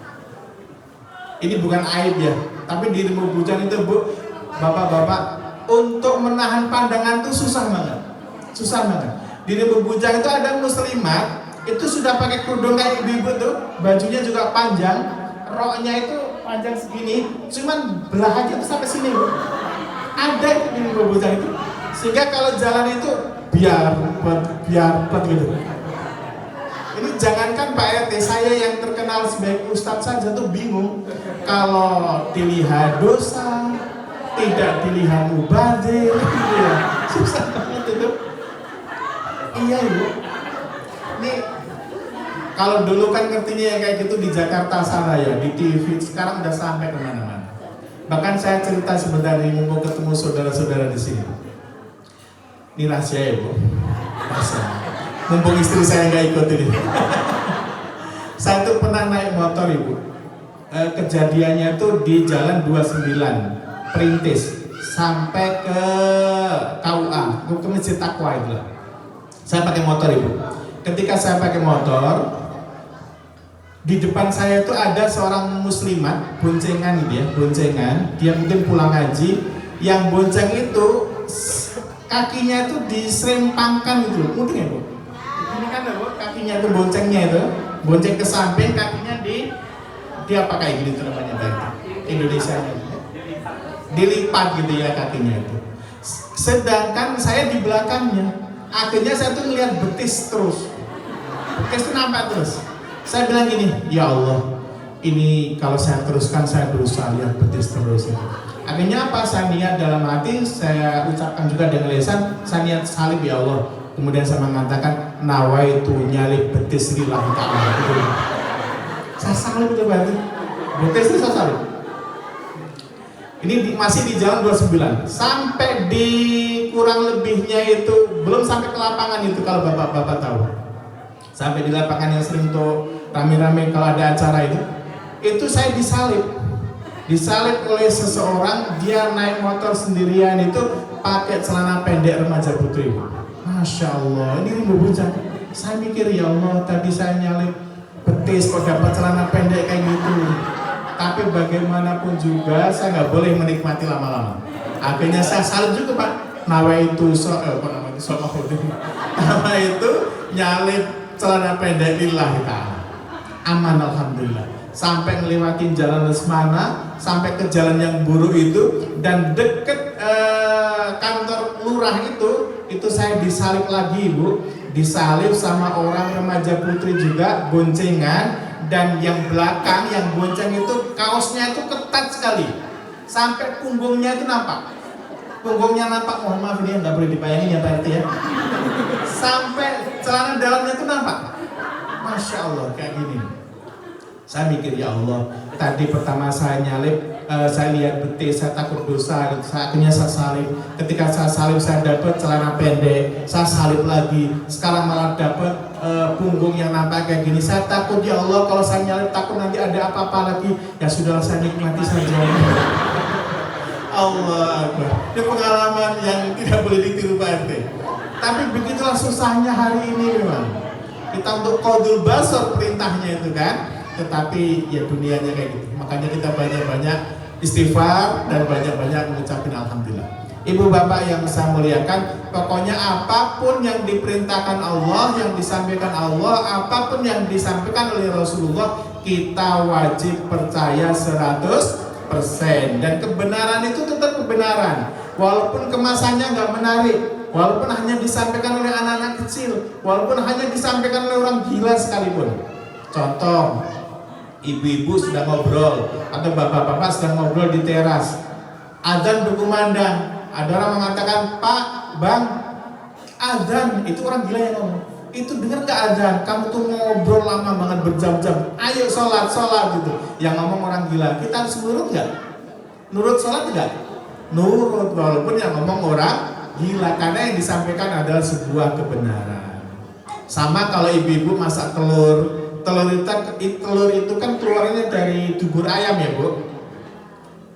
Ini bukan aib ya, tapi diri bujang itu Bu, bapak-bapak, untuk menahan pandangan itu susah banget. Susah banget. Diri bujang itu ada muslimat, itu sudah pakai kerudung kayak ibu-ibu tuh, bajunya juga panjang, roknya itu panjang segini, cuman belah aja tuh sampai sini Bu. Ada diri bujang itu, sehingga kalau jalan itu biar gitu. Ini jangankan Pak RT, saya yang terkenal sebagai ustadz saja tuh bingung. Kalau dilihat dosa, tidak dilihat mubazir, gitu ya. Susah banget itu. Iya Ibu. Nih, kalau dulu kan ngertinya ya kayak gitu di Jakarta sana ya, di TV, sekarang udah sampai kemana-mana. Bahkan saya cerita sebentar ini, mau ketemu saudara-saudara di sini. Ini rahasia ya Bu. Rahasia. Mumpung istri saya nggak ikut ini. Saya tuh pernah naik motor Ibu. Kejadiannya tuh di Jalan 29 Perintis sampai ke KUA, ke Masjid Taqwa itu lah. Saya pakai motor Ibu. Ketika saya pakai motor, di depan saya tuh ada seorang muslimat boncengan dia, boncengan. Dia mungkin pulang ngaji. Yang bonceng itu kakinya itu diserempangkan gitu, mungkin ya Bu. Ini kan Bu, kakinya itu boncengnya itu, bonceng ke samping, kakinya dia apa kayak gini tuh namanya bahasa Indonesia gitu. Dilipat gitu ya kakinya itu. Sedangkan saya di belakangnya, akhirnya saya tuh ngeliat betis terus. Betis tuh nampak terus. Saya bilang gini, ya Allah, ini kalau saya teruskan saya dosa lihat betis terus itu. Akhirnya apa? Saya niat dalam hati, saya ucapkan juga dengan lisan, saya niat salib ya Allah. Kemudian saya mengatakan nawaitu nyalib betis lillahi ta'ala. Gitu. Saya salib itu berarti. Betis itu saya salib. Ini masih di Jalan 29. Sampai di kurang lebihnya itu belum sampai ke lapangan itu kalau bapak-bapak tahu. Sampai di lapangan yang sering tuh rame-rame kalau ada acara itu saya disalib oleh seseorang. Dia naik motor sendirian itu pakai celana pendek remaja putri. Masya Allah, ini bujang. Saya mikir ya Allah, tadi saya nyalip betis kok dapat celana pendek kayak gitu. Tapi bagaimanapun juga saya nggak boleh menikmati lama-lama. Akhirnya saya salib juga Pak. Nawa itu Nawa itu nyalip celana pendek lillahi ta'ala. Aman alhamdulillah. Sampai ngelewatin jalan Lesmana, sampai ke jalan yang buruk itu, dan deket kantor lurah itu saya disalib lagi, Bu. Disalib sama orang remaja putri juga, boncengan, dan yang belakang yang bonceng itu kaosnya itu ketat sekali sampai punggungnya itu nampak. Punggungnya nampak, mohon maaf ini nggak boleh dibayangin ya Pak RT ya. Sampai celana dalamnya itu nampak. Masya Allah kayak gini. Saya mikir ya Allah, tadi pertama saya nyalip, saya lihat betis, saya takut dosa, akhirnya saya salib. Ketika saya salib saya dapat celana pendek, saya salib lagi. Sekarang malah dapat punggung yang nampak kayak gini. Saya takut ya Allah, kalau saya nyalip takut nanti ada apa-apa lagi. Ya sudah, saya nikmati saja. Allah Akbar. Ini pengalaman yang tidak boleh ditiru Pak RT. Tapi begitulah susahnya hari ini memang. Kita untuk qaudul basar perintahnya itu kan. Tetapi ya dunianya kayak gitu. Makanya kita banyak-banyak istighfar dan banyak-banyak mengucapkan alhamdulillah. Ibu bapak yang saya muliakan, pokoknya apapun yang diperintahkan Allah, yang disampaikan Allah, apapun yang disampaikan oleh Rasulullah, kita wajib percaya 100%. Dan kebenaran itu tetap kebenaran, walaupun kemasannya nggak menarik, walaupun hanya disampaikan oleh anak-anak kecil, walaupun hanya disampaikan oleh orang gila sekalipun. Contoh, ibu-ibu sedang ngobrol atau bapak-bapak sedang ngobrol di teras, azan berkumandang, ada orang mengatakan, Pak, Bang, azan. Itu orang gila yang ngomong. Itu dengar ke azan, kamu tuh ngobrol lama banget berjam-jam, ayo sholat gitu. Yang ngomong orang gila. Kita harus nurut nggak? Nurut sholat nggak? Nurut, walaupun yang ngomong orang gila, karena yang disampaikan adalah sebuah kebenaran. Sama kalau ibu-ibu masak telur itu kan keluarnya dari dubur ayam ya Bu.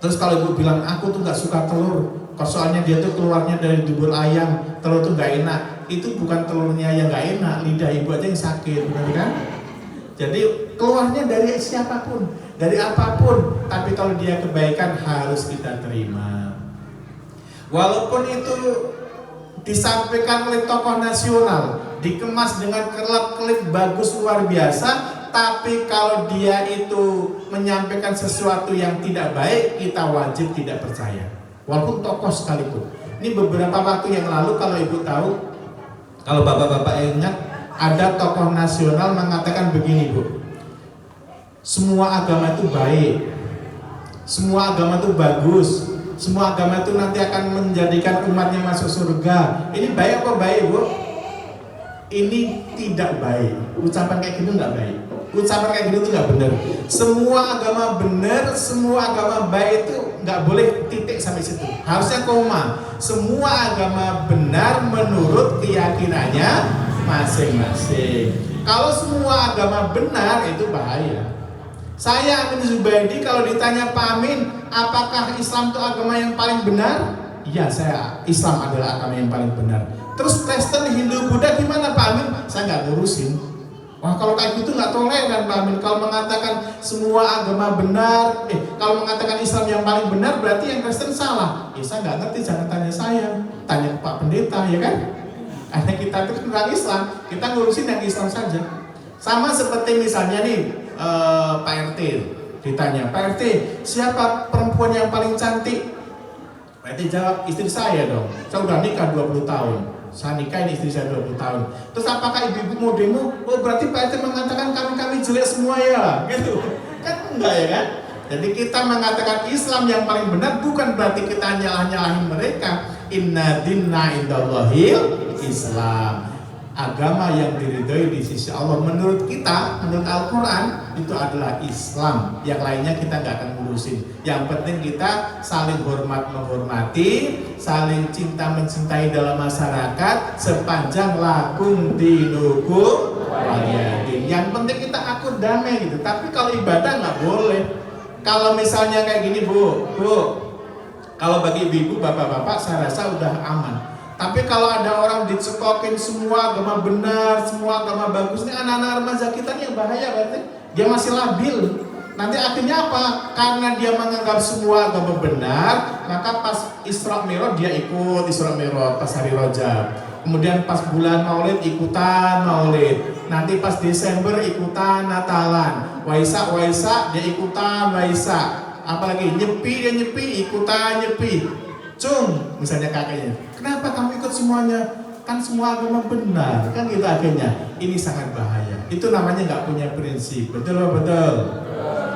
Terus kalau ibu bilang aku tuh nggak suka telur, soalnya dia tuh keluarnya dari dubur ayam, telur tuh nggak enak. Itu bukan telurnya yang nggak enak, lidah ibu aja yang sakit, benar kan? Jadi keluarnya dari siapapun, dari apapun, tapi kalau dia kebaikan harus kita terima. Walaupun itu disampaikan oleh tokoh nasional, dikemas dengan kelap-kelip bagus luar biasa, tapi kalau dia itu menyampaikan sesuatu yang tidak baik, kita wajib tidak percaya, walaupun tokoh sekalipun. Ini beberapa waktu yang lalu, kalau ibu tahu, kalau bapak-bapak ingat, ada tokoh nasional mengatakan begini Bu, semua agama itu baik, semua agama itu bagus, semua agama itu nanti akan menjadikan umatnya masuk surga. Ini baik apa baik Bu? Ini tidak baik. Ucapan kayak gitu nggak baik. Ucapan kayak gitu tuh nggak benar. Semua agama benar, semua agama baik itu nggak boleh titik sampai situ. Harusnya koma. Semua agama benar menurut keyakinannya masing-masing. Kalau semua agama benar itu bahaya. Saya Amin Zubaidi kalau ditanya Pak Amin, apakah Islam itu agama yang paling benar? Iya, saya Islam adalah agama yang paling benar. Terus Kristen, Hindu, Buddha gimana Pak Amin? Saya nggak ngurusin. Wah kalau kayak gitu nggak toleran Pak Amin. Kalau mengatakan semua agama benar, kalau mengatakan Islam yang paling benar berarti yang Kristen salah. Saya nggak ngerti, jangan tanya saya, tanya Pak Pendeta ya kan? Karena kita itu orang Islam, kita ngurusin yang Islam saja. Sama seperti misalnya nih Pak RT ditanya, Pak RT siapa perempuan yang paling cantik? Pak RT jawab, istri saya dong, saya udah nikah 20 tahun, saya nikahin istri saya 20 tahun. Terus apakah ibu-ibu mau demo? Oh berarti Pak RT mengatakan kami jelek semua ya? Gitu kan enggak ya kan? Jadi kita mengatakan Islam yang paling benar bukan berarti kita nyalah-nyalahin mereka. Inna dinna indallahil Islam, agama yang diridhoi di sisi Allah menurut kita, menurut Al-Quran itu adalah Islam. Yang lainnya kita nggak akan ngurusin. Yang penting kita saling hormat menghormati, saling cinta mencintai dalam masyarakat sepanjang lakum dinukum waliyadin. Yang penting kita akur damai gitu. Tapi kalau ibadah nggak boleh. Kalau misalnya kayak gini Bu, kalau bagi ibu-ibu, bapak-bapak saya rasa udah aman. Tapi kalau ada orang dicekokin semua agama benar, semua agama bagus, ini anak-anak remaja kita nih yang bahaya berarti. Dia masih labil. Nanti akhirnya apa? Karena dia menganggap semua agama benar, maka pas Isra Mi'raj dia ikut Isra Mi'raj pas hari Rajab. Kemudian pas bulan Maulid ikutan Maulid. Nanti pas Desember ikutan Natalan. Waisak dia ikutan Waisak. Apalagi nyepi dia nyepi, ikutan nyepi. Cung, misalnya kakeknya. Kenapa kamu ikut semuanya? Kan semua agama benar, kan gitu akhirnya. Ini sangat bahaya. Itu namanya nggak punya prinsip. Betul betul.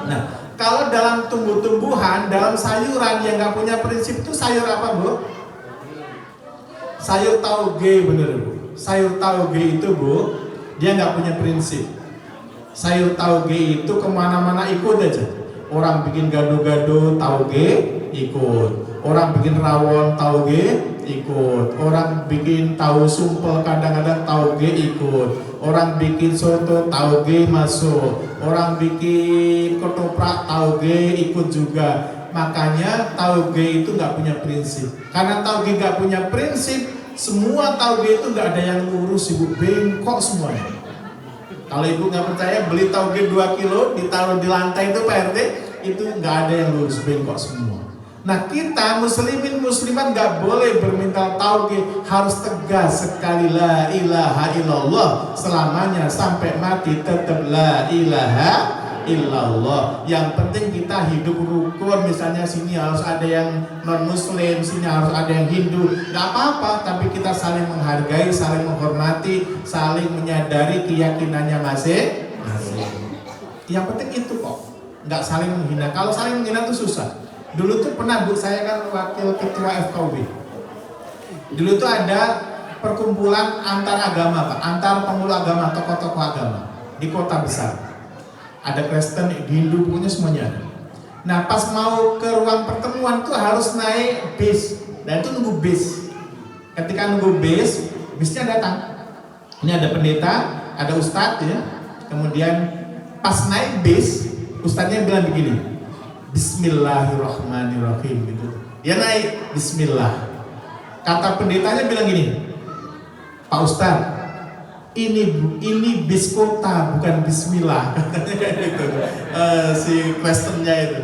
Nah, kalau dalam tumbuh-tumbuhan, dalam sayuran yang nggak punya prinsip itu sayur apa, Bu? Sayur tauge, bener Bu. Sayur tauge itu, Bu, dia nggak punya prinsip. Sayur tauge itu kemana-mana ikut aja. Orang bikin gado-gado tauge ikut. Orang bikin rawon tauge ikut. Orang bikin tahu sumpel kadang-kadang tauge ikut. Orang bikin soto tauge masuk. Orang bikin ketoprak tauge ikut juga. Makanya tauge itu nggak punya prinsip. Karena tauge nggak punya prinsip, semua tauge itu nggak ada yang lurus, Ibu, bengkok semuanya. Kalau Ibu nggak percaya, beli tauge 2 kilo ditaruh di lantai itu Pak RT, itu nggak ada yang lurus, bengkok semua. Nah, kita muslimin muslimat nggak boleh bermental tauge, harus tegas sekali la ilaha illallah selamanya sampai mati, tetap la ilaha illallah. Yang penting kita hidup rukun, misalnya sini harus ada yang non muslim, sini harus ada yang Hindu, nggak apa-apa, tapi kita saling menghargai, saling menghormati, saling menyadari keyakinannya masing-masing. Yang penting itu kok, nggak saling menghina. Kalau saling menghina itu susah. Dulu tuh pernah, Bu, saya kan wakil ketua FKUB. Dulu tuh ada perkumpulan antar agama, Pak, antar pemuda agama, tokoh-tokoh agama di kota besar. Ada Kristen, Hindu, pokoknya semuanya ada. Nah, pas mau ke ruang pertemuan tuh harus naik bis. Dan itu nunggu bis. Ketika nunggu bis, bisnya datang. Ini ada pendeta, ada ustadz ya. Kemudian pas naik bis, ustadznya bilang begini, Bismillahirrahmanirrahim gitu. Dia naik Bismillah. Kata pendetanya bilang gini, Pak Ustadz, ini bis kota bukan Bismillah, katanya gitu. Si Kristennya itu.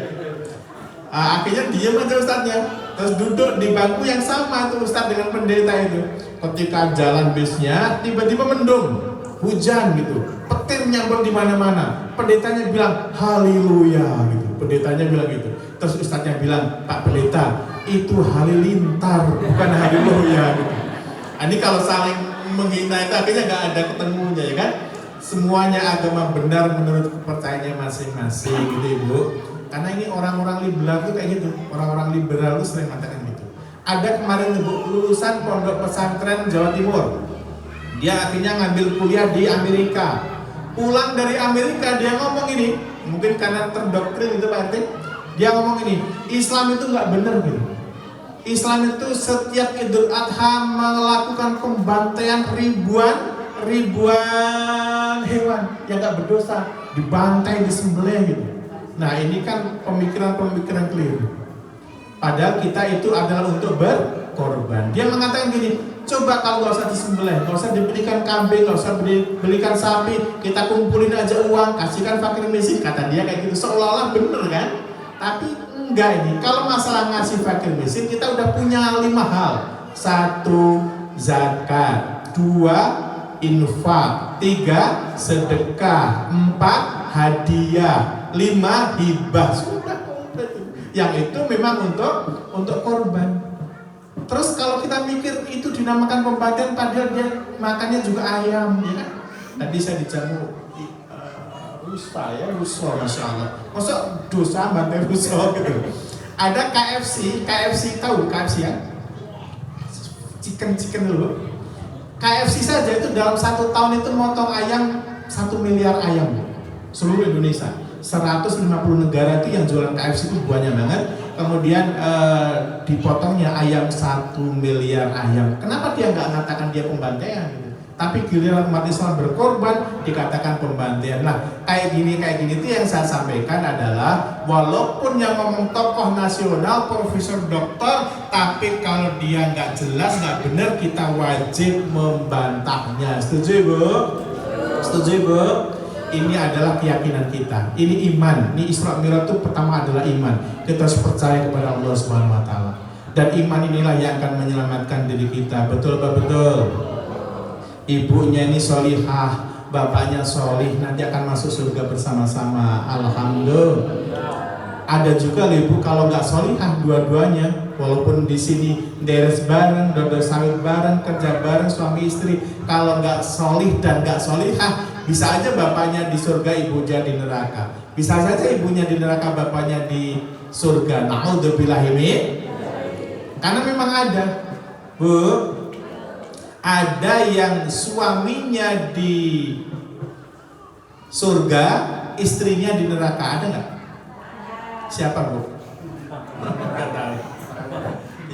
Akhirnya diam aja ustadznya, terus duduk di bangku yang sama tuh ustadz dengan pendeta itu. Ketika jalan bisnya, tiba-tiba mendung, hujan gitu, petir nyamber di mana-mana. Pendetanya bilang haleluya gitu. Pendetanya bilang gitu. Terus ustadznya bilang, Pak Pendeta, itu halilintar bukan haleluya gitu. Ini kalau saling menghina itu akhirnya nggak ada ketemunya, ya kan? Semuanya agama benar menurut kepercayaannya masing-masing gitu, Ibu. Karena ini orang-orang liberal tuh kayak gitu. Orang-orang liberal tuh sering mengatakan gitu. Ada kemarin, Ibu, lulusan pondok pesantren Jawa Timur. Dia akhirnya ngambil kuliah di Amerika. Pulang dari Amerika dia ngomong ini, mungkin karena terdoktrin itu Pak RT, dia ngomong ini, Islam itu nggak benar gitu. Islam itu setiap Idul Adha melakukan pembantaian ribuan hewan yang nggak berdosa, dibantai, disembelih gitu. Nah, ini kan pemikiran-pemikiran keliru. Padahal kita itu adalah untuk berkorban. Dia mengatakan gini, coba kalau nggak usah disembelih, nggak usah dibelikan kambing, nggak usah belikan sapi, kita kumpulin aja uang, kasihkan fakir miskin, kata dia kayak gitu, seolah-olah bener kan? Tapi enggak ini. Kalau masalah ngasih fakir miskin, kita udah punya 5 hal. 1, zakat. 2, infak. 3, sedekah. 4, hadiah. 5, hibah. Sudah komplit. Yang itu memang untuk korban. Terus kalau kita mikir itu dinamakan pembantaian, padahal dia makannya juga ayam, ya kan? Tadi saya dijamu rusa, masya Allah. Masa dosa bantai rusa gitu. Ada KFC tahu KFC ya? Chicken dulu. KFC saja itu dalam 1 tahun itu motong ayam 1 miliar ayam seluruh Indonesia. 150 negara itu yang jualan KFC itu banyak banget. Kemudian dipotongnya ayam 1 miliar ayam. Kenapa dia nggak mengatakan dia pembantaian gitu? Tapi giliran umat Islam berkorban dikatakan pembantaian. Nah, kayak gini itu yang saya sampaikan adalah walaupun yang ngomong tokoh nasional, profesor, doktor, tapi kalau dia nggak jelas, nggak benar, kita wajib membantahnya. Setuju, Bu? Setuju, Bu? Ini adalah keyakinan kita. Ini iman. Ini Isra Mi'raj itu pertama adalah iman. Kita harus percaya kepada Allah Subhanahu wa taala. Dan iman inilah yang akan menyelamatkan diri kita. Betul apa betul? Ibunya ini solihah, bapaknya solih, nanti akan masuk surga bersama-sama. Alhamdulillah. Ada juga ibu kalau nggak solihah dua-duanya, walaupun di sini deres bareng, dodol sawit bareng, kerja bareng suami istri, kalau nggak solih dan nggak solihah, bisa aja bapaknya di surga, ibunya di neraka. Bisa saja ibunya di neraka, bapaknya di surga. Na'udzubillahi min. Karena memang ada, Bu, ada yang suaminya di surga, istrinya di neraka, ada nggak? Siapa, Bu? Nggak tahu.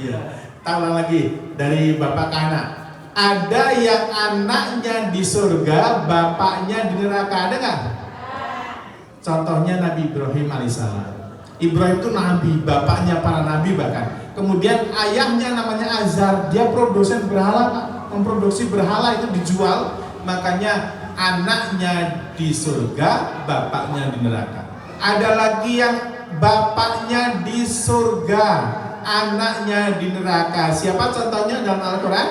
Iya. Tahu lagi dari bapak ke anak. Ada yang anaknya di surga, bapaknya di neraka, ada nggak? Contohnya Nabi Ibrahim alaihissalam. Ibrahim itu nabi, bapaknya para nabi bahkan. Kemudian ayahnya namanya Azar, dia produsen berhala, Pak. Memproduksi berhala itu dijual, makanya anaknya di surga, bapaknya di neraka. Ada lagi yang bapaknya di surga, anaknya di neraka. Siapa contohnya dalam Al-Quran?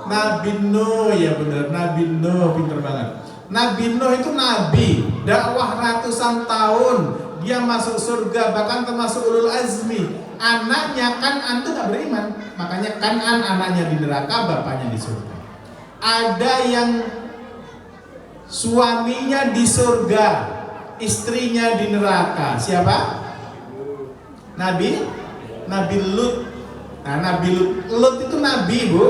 Nabi Nuh, ya benar, Nabi Nuh, pinter banget. Nabi Nuh itu nabi, dakwah ratusan tahun, dia masuk surga, bahkan termasuk ulul azmi. Anaknya Kan'an itu gak beriman, makanya Kan'an anaknya di neraka, bapaknya di surga. Ada yang suaminya di surga, istrinya di neraka. Siapa? Nabi Lut. Nah, Nabi Lut itu nabi, Bu.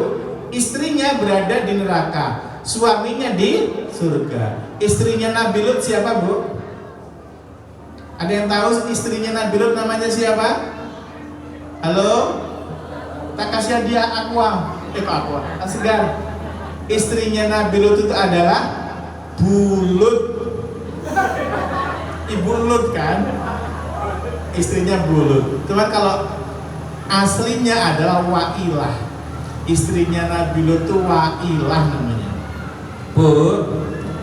Istrinya berada di neraka, suaminya di surga. Istrinya Nabi Lut siapa, Bu? Ada yang tahu istrinya Nabi Lut namanya siapa? Halo? Tak kasih dia Aqua. Segar. Istrinya Nabi Lut itu adalah Bulut. Ibu Lut kan? Istrinya Bulut. Cuman kalau aslinya adalah Wa'ilah. Istrinya Nabi Lut itu Wa'ilah namanya. Bu,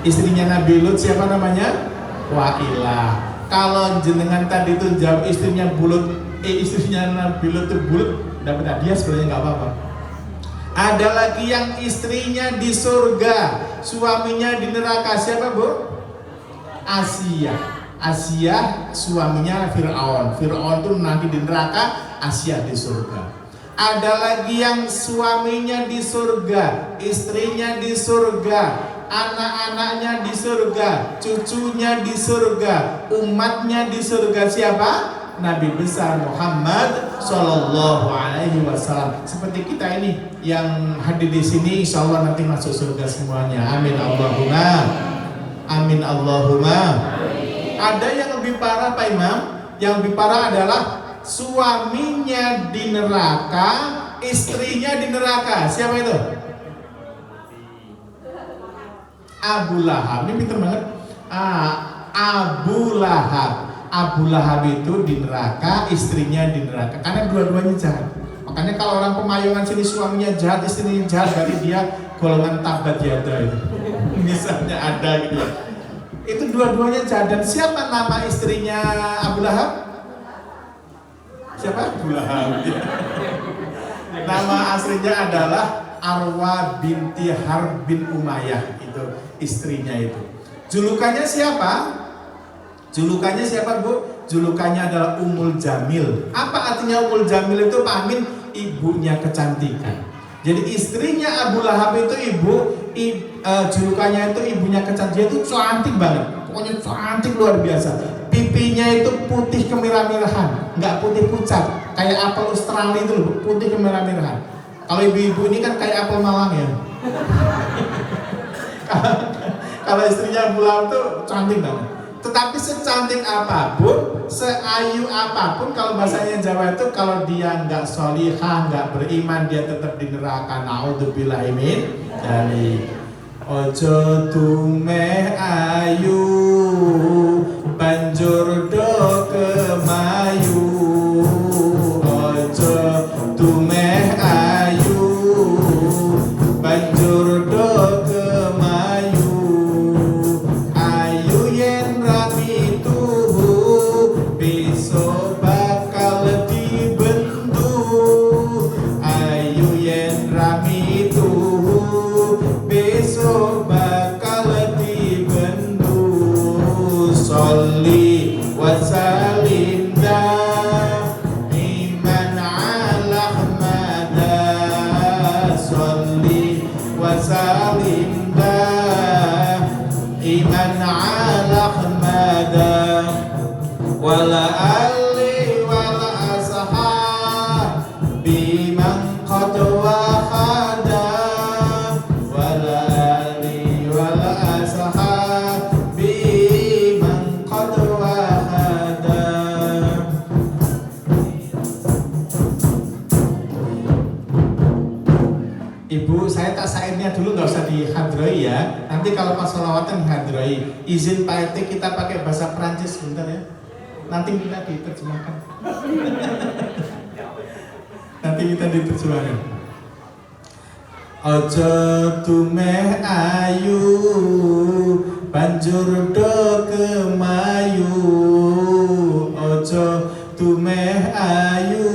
istrinya Nabi Lut siapa namanya? Wa'ilah. Kalau jenengan tadi itu jawab istrinya Bulut, istrinya Nabi Lut itu Bulut, dapat hadiah sebenarnya nggak apa-apa. Ada lagi yang istrinya di surga, suaminya di neraka. Siapa, Bu? Asia, suaminya Fir'aun. Fir'aun itu nanti di neraka, Asia di surga. Ada lagi yang suaminya di surga, istrinya di surga, anak-anaknya di surga, cucunya di surga, umatnya di surga. Siapa? Nabi besar Muhammad Sallallahu Alaihi Wasallam. Seperti kita ini yang hadir di sini, insya Allah nanti masuk surga semuanya. Amin Allahumma. Amin Allahumma. Ada yang lebih parah, Pak Imam. Yang lebih parah adalah suaminya di neraka, istrinya di neraka. Siapa itu? Abu Lahab. Ini pintar banget. Abu Lahab. Abu Lahab itu di neraka, istrinya di neraka. Karena dua-duanya jahat. Makanya kalau orang Pemayungan sini suaminya jahat, istrinya jahat, berarti dia golongan tabat yada itu. Misalnya ada gitu ya. Itu dua-duanya jahat. Dan siapa nama istrinya Abu Lahab? Siapa? Abu Lahab. Nama aslinya adalah Arwa binti Harb bin Umayyah. Itu istrinya itu. Julukannya siapa? Julukannya siapa, Bu? Julukannya adalah Ummul Jamil. Apa artinya Ummul Jamil itu, Pak Amin? Ibunya kecantikan. Jadi istrinya Abu Lahab itu julukannya itu ibunya kecantikan. Dia itu cantik banget. Pokoknya cantik luar biasa. Pipinya itu putih kemerah-merahan, nggak putih pucat. Kayak apel Australia itu loh, putih kemerah-merahan. Kalau ibu-ibu ini kan kayak apel Malang ya. Kalau istrinya Abu Lahab itu cantik banget. Tetapi secantik apapun, seayu apapun, kalau bahasanya Jawa itu, kalau dia nggak solihah, nggak beriman, dia tetap di neraka. Na'udzubillahi min dzalik. Ojo tumeh ayu, banjur do kemayu. Ojo tumeh ayu, banjur do kemayu. hadroi ya. Nanti kalau pas sholawatan hadroi. Izin Pak RT kita pakai bahasa Perancis sebentar ya. Nanti kita diterjemahkan. Nanti kita diterjemahkan. Ojo tumeh ayu banjur do kemayu. Ojo tumeh ayu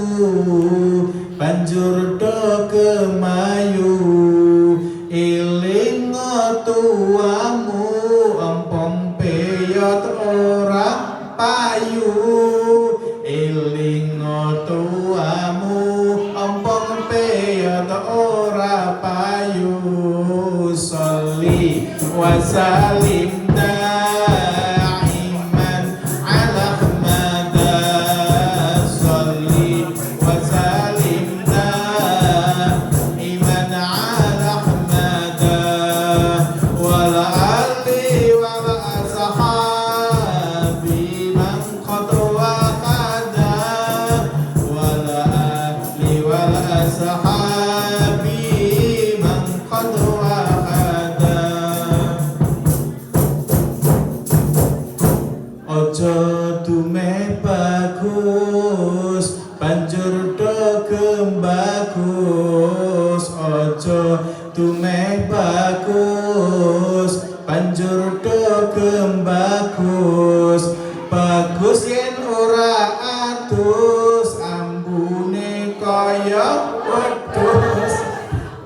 banjur do kemayu. Eling tuamu empong peyot ora payu. Eling tuamu empong peyot ora payu. Sholli wa salim daiman ala Ahmad. Sholli wa salim daiman ala Ahmad. Wal ali wal ashabi man qad waqada. Wal ali wal ashabi man qad waqada. Ojo tumeh bagus banjur do bagus. Ojo tumeh bagus banjur do bagus. Bagus yen ora atus ambune kaya wedhus.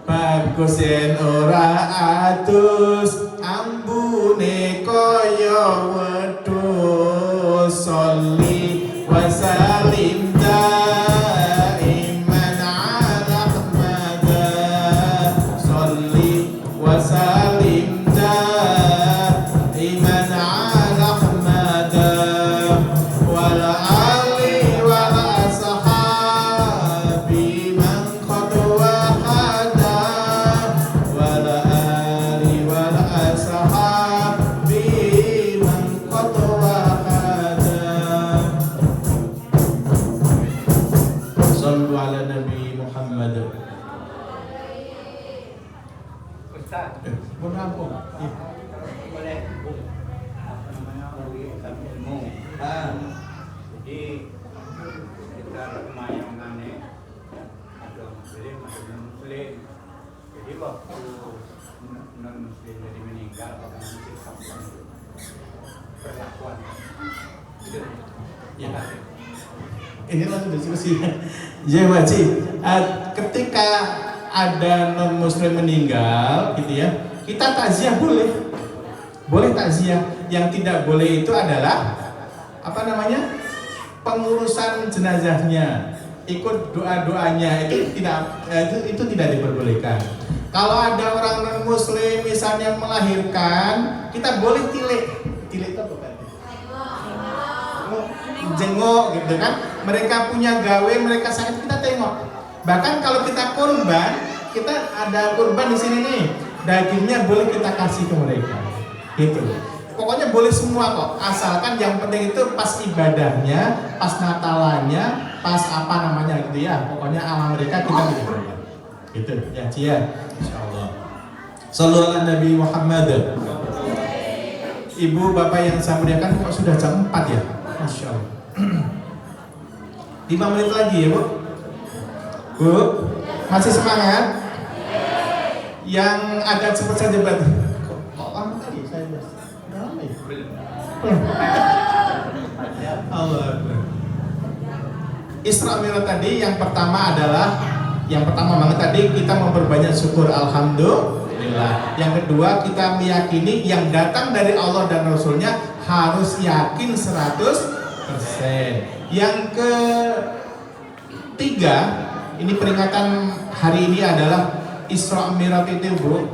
Bagus yen ora atus ambune kaya wedhus. Sholli wa salim daiman ala Ahmad. Sholli wa salim daiman ala Ahmad. Wal ali wal ashabi man qad waqada. Wal ali wal ashabi man qad waqada. Sallu ala Nabi Muhammad. Ustaz, Mohon ampun. boleh apa namanya ilmu. Jadi kita kemayang ada muslim, ada non muslim. Jadi waktu non muslim jadi meninggal, bahkan sikap perlakuan itu. Ya. Ini langsung diskusi. Ya wajib. Ketika ada non muslim meninggal, gitu ya, kita takziah boleh takziah. Yang tidak boleh itu adalah apa namanya, pengurusan jenazahnya, ikut doanya itu tidak diperbolehkan. Kalau ada orang non muslim misalnya melahirkan, kita boleh tilik itu apa kan? Jenguk gitu kan, mereka punya gawe, mereka sakit, kita tengok. Bahkan kalau kita kurban, kita ada kurban di sini nih, dagingnya boleh kita kasih ke mereka, gitu. Pokoknya boleh semua kok, asalkan yang penting itu pas ibadahnya, pas natalannya, pas apa namanya gitu ya. Pokoknya alam mereka kita gitu, gitu ya Cia, insyaallah. Sallallahu ala Nabi Muhammad. Ibu bapak yang saya muliakan, kok sudah jam 4 ya, masya Allah. 5 menit lagi ya Bu. Bu, masih semangat? Yang agak cepat saja berarti. Kok lama tadi saya udah lama ya? Allah Akbar. Isra Mi'raj tadi yang pertama banget tadi kita memperbanyak syukur alhamdulillah. Yang kedua kita meyakini yang datang dari Allah dan Rasulnya harus yakin 100%. Yang ketiga, ini peringatan hari ini adalah Isra Mi'raj itu Bu.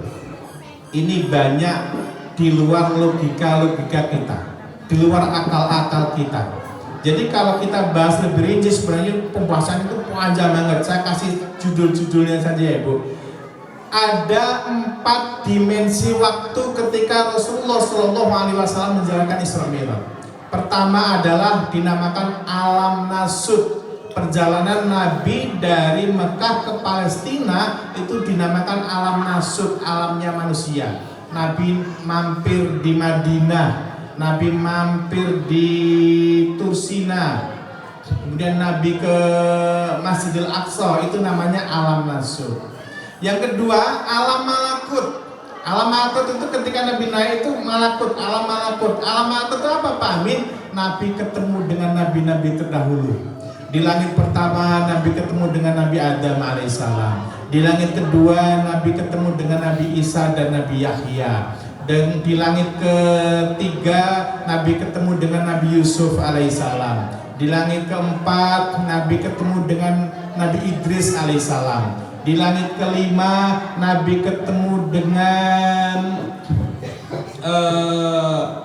Ini banyak di luar logika kita, di luar akal kita. Jadi kalau kita bahas lebih rinci sebenarnya pembahasan itu panjang banget. Saya kasih judul-judulnya saja ya Bu. Ada 4 dimensi waktu ketika Rasulullah SAW menjalankan Isra Mi'raj. Pertama adalah dinamakan alam nasud. Perjalanan Nabi dari Mekah ke Palestina itu dinamakan alam nasud, alamnya manusia. Nabi mampir di Madinah, Nabi mampir di Tursina, kemudian Nabi ke Masjidil Aqsa, itu namanya alam nasuh. Yang kedua, alam malakut. Alam malakut itu ketika Nabi naik itu malakut, alam malakut. Alam malakut itu apa Pak Amin? Nabi ketemu dengan nabi-nabi terdahulu. Di langit pertama Nabi ketemu dengan Nabi Adam alaihissalam. Di langit kedua Nabi ketemu dengan Nabi Isa dan Nabi Yahya. Dan di langit ketiga Nabi ketemu dengan Nabi Yusuf alaihissalam. Di langit keempat Nabi ketemu dengan Nabi Idris alaihissalam. Di langit kelima Nabi ketemu dengan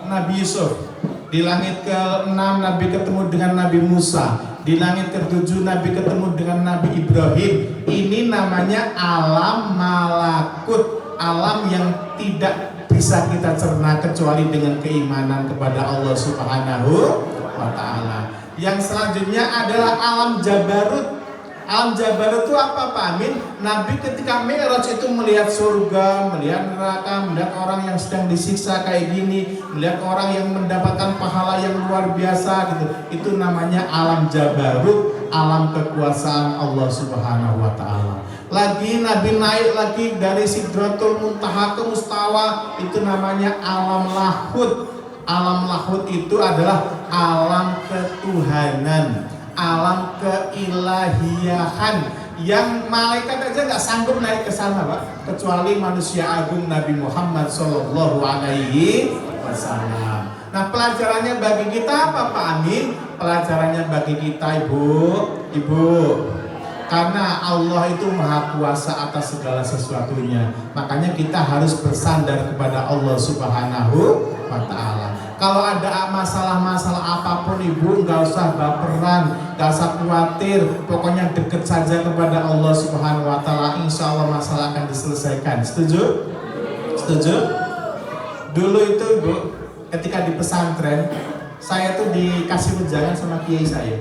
Nabi Yusuf. Di langit ke-6 Nabi ketemu dengan Nabi Musa. Di langit ke-7 Nabi ketemu dengan Nabi Ibrahim. Ini namanya alam malakut, alam yang tidak bisa kita cerna kecuali dengan keimanan kepada Allah Subhanahu wa Ta'ala. Yang selanjutnya adalah alam Jabarut. Alam Jabarut itu apa Pak Amin? Nabi ketika Mi'raj itu melihat surga, melihat neraka, melihat orang yang sedang disiksa kayak gini, melihat orang yang mendapatkan pahala yang luar biasa gitu. Itu namanya alam Jabarut, alam kekuasaan Allah Subhanahu wa Ta'ala. Lagi Nabi naik lagi dari Sidratul Muntaha ke Mustawa, itu namanya alam Lahud. Alam Lahud itu adalah alam ketuhanan, alam keilahiyahan yang malaikat aja nggak sanggup naik ke sana Pak, kecuali manusia agung Nabi Muhammad Sallallahu Alaihi Wasallam. Nah pelajarannya bagi kita apa Pak Amin? Pelajarannya bagi kita ibu, karena Allah itu maha kuasa atas segala sesuatunya, makanya kita harus bersandar kepada Allah Subhanahu wa Ta'ala. Kalau ada masalah-masalah apapun ibu, nggak usah baperan, nggak usah khawatir, pokoknya deket saja kepada Allah Subhanahu wa Ta'ala, insya Allah masalah akan diselesaikan. Setuju? Setuju? Dulu itu ibu, ketika di pesantren, saya tuh dikasih wejangan sama kiai saya,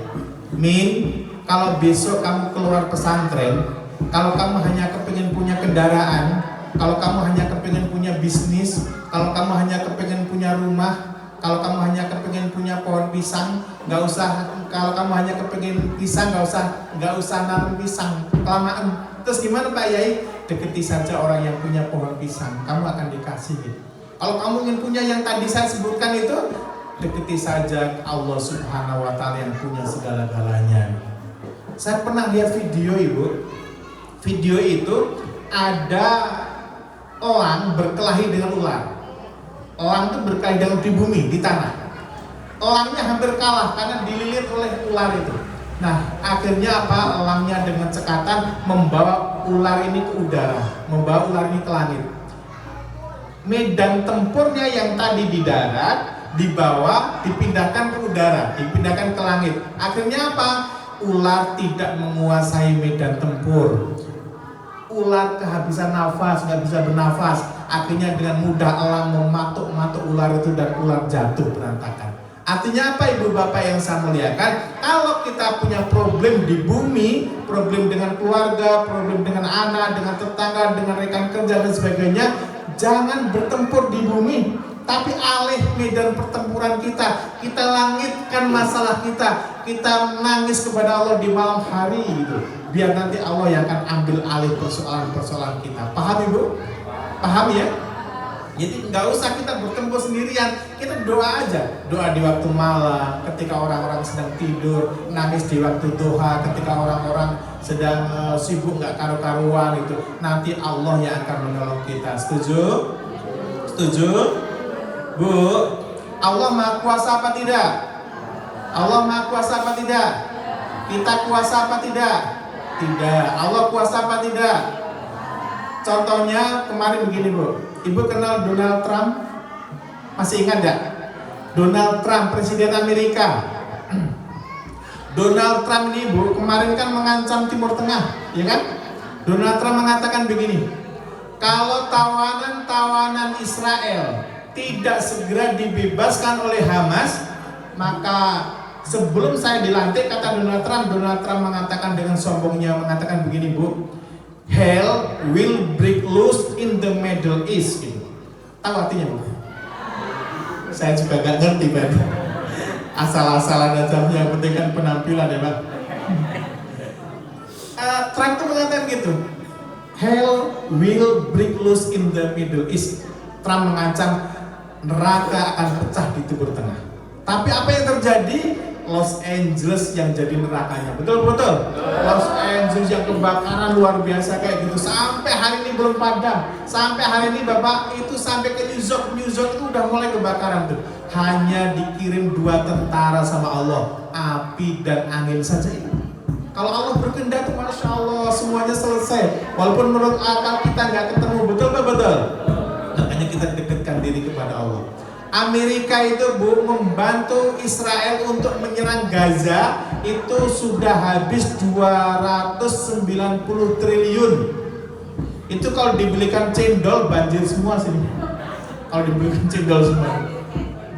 Min, kalau besok kamu keluar pesantren, kalau kamu hanya kepingin punya kendaraan, kalau kamu hanya kepingin punya bisnis, kalau kamu hanya kepingin punya rumah, kalau kamu hanya kepingin punya pohon pisang, nggak usah. Kalau kamu hanya kepingin pisang, nggak usah nanam pisang, kelamaan. Terus gimana Pak Yai? Deketi saja orang yang punya pohon pisang, kamu akan dikasih. Kalau kamu ingin punya yang tadi saya sebutkan itu, deketi saja Allah Subhanahu wa Ta'ala yang punya segala-galanya. Saya pernah lihat video ibu. Video itu ada elang berkelahi dengan ular. Elang itu berkelahi dengan di bumi, di tanah. Elangnya hampir kalah karena dililit oleh ular itu. Nah, akhirnya apa? Elangnya dengan cekatan membawa ular ini ke udara, membawa ular ini ke langit. Medan tempurnya yang tadi di darat dibawa, dipindahkan ke udara, dipindahkan ke langit. Akhirnya apa? Ular tidak menguasai medan tempur. Ular kehabisan nafas, nggak bisa bernafas. Akhirnya dengan mudah elang mematuk-matuk ular itu dan ular jatuh berantakan. Artinya apa ibu bapak yang saya muliakan? Kalau kita punya problem di bumi, problem dengan keluarga, problem dengan anak, dengan tetangga, dengan rekan kerja dan sebagainya, jangan bertempur di bumi, tapi alih medan pertempuran kita langitkan masalah kita menangis kepada Allah di malam hari gitu. Biar nanti Allah yang akan ambil alih persoalan-persoalan kita. Paham ibu? Paham ya? Jadi nggak usah kita bertempur sendirian, kita doa aja. Doa di waktu malam, ketika orang-orang sedang tidur, nangis di waktu duha, ketika orang-orang sedang sibuk nggak karu-karuan itu, nanti Allah yang akan menolong kita. Setuju? Setuju? Bu, Allah Maha Kuasa apa tidak? Allah Maha Kuasa apa tidak? Kita kuasa apa tidak? Tidak. Allah kuasa apa tidak? Contohnya kemarin begini bu, ibu kenal Donald Trump? Masih ingat gak? Donald Trump, Presiden Amerika. Donald Trump ini bu, kemarin kan mengancam Timur Tengah, ya kan? Donald Trump mengatakan begini, kalau tawanan-tawanan Israel tidak segera dibebaskan oleh Hamas, maka sebelum saya dilantik, kata Donald Trump mengatakan dengan sombongnya, mengatakan begini bu, hell will break loose in the Middle East gitu. Tahu artinya Bu? Saya juga gak ngerti Pak. Asal-asalan aja, yang penting kan penampilan ya Pak. Trump itu mengatakan gitu, hell will break loose in the Middle East. Trump mengancam neraka akan pecah di Timur Tengah. Tapi apa yang terjadi? Los Angeles yang jadi nerakanya. Betul-betul. Los Angeles yang kebakaran luar biasa kayak gitu. Sampai hari ini belum padam. Sampai hari ini Bapak itu sampai ke New York itu udah mulai kebakaran tuh. Hanya dikirim 2 tentara sama Allah, api dan angin saja itu. Kalau Allah berkehendak tuh Masya Allah semuanya selesai. Walaupun menurut akal kita nggak ketemu, betul nggak betul? Makanya kita dekatkan diri kepada Allah. Amerika itu Bu membantu Israel untuk menyerang Gaza itu sudah habis 290 triliun. Itu kalau dibelikan cendol banjir semua sini. Kalau dibelikan cendol semua.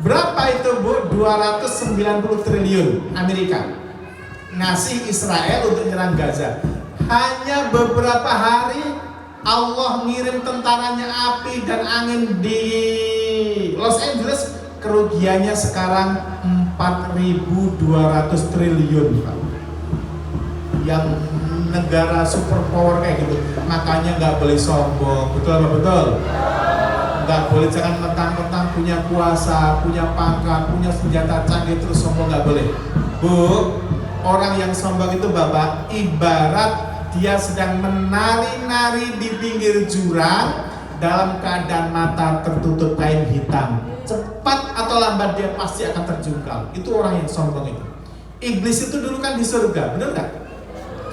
Berapa itu Bu? 290 triliun Amerika ngasih Israel untuk menyerang Gaza. Hanya beberapa hari Allah ngirim tentaranya api dan angin di Los Angeles, kerugiannya sekarang 4.200 triliun Pak. Yang negara superpower kayak gitu, makanya nggak boleh sombong, betul apa betul? Nggak boleh, jangan mentang-mentang punya kuasa, punya pangkat, punya senjata canggih terus sombong, nggak boleh. Bu, orang yang sombong itu Bapak ibarat dia sedang menari-nari di pinggir jurang dalam keadaan mata tertutup kain hitam. Cepat atau lambat dia pasti akan terjungkal. Itu orang yang sombong itu. Iblis itu dulu kan di surga, benar nggak?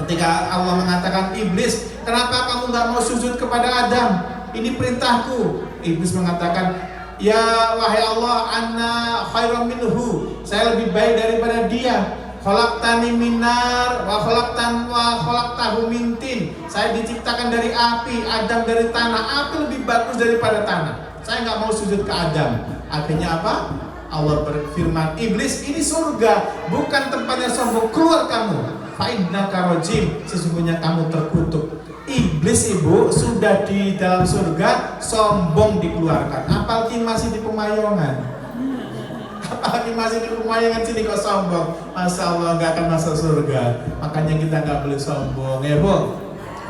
Ketika Allah mengatakan, Iblis, kenapa kamu nggak mau sujud kepada Adam? Ini perintahku. Iblis mengatakan, ya wahai Allah, anna khairum minhu. Saya lebih baik daripada dia. Khalaqtani minar wa khalaqtahu min tin. Saya diciptakan dari api, Adam dari tanah. Api lebih bagus daripada tanah. Saya nggak mau sujud ke Adam. Akhirnya apa? Allah berfirman, Iblis, ini surga, bukan tempatnya sombong, keluar kamu. Fa innaka rajim, sesungguhnya kamu terkutuk. Iblis Ibu sudah di dalam surga, sombong dikeluarkan. Apalagi masih di Pemayongan. Apalagi masih di Pemayongan sini kok sombong. Masya Allah nggak akan masuk surga. Makanya kita nggak boleh sombong ya Bu.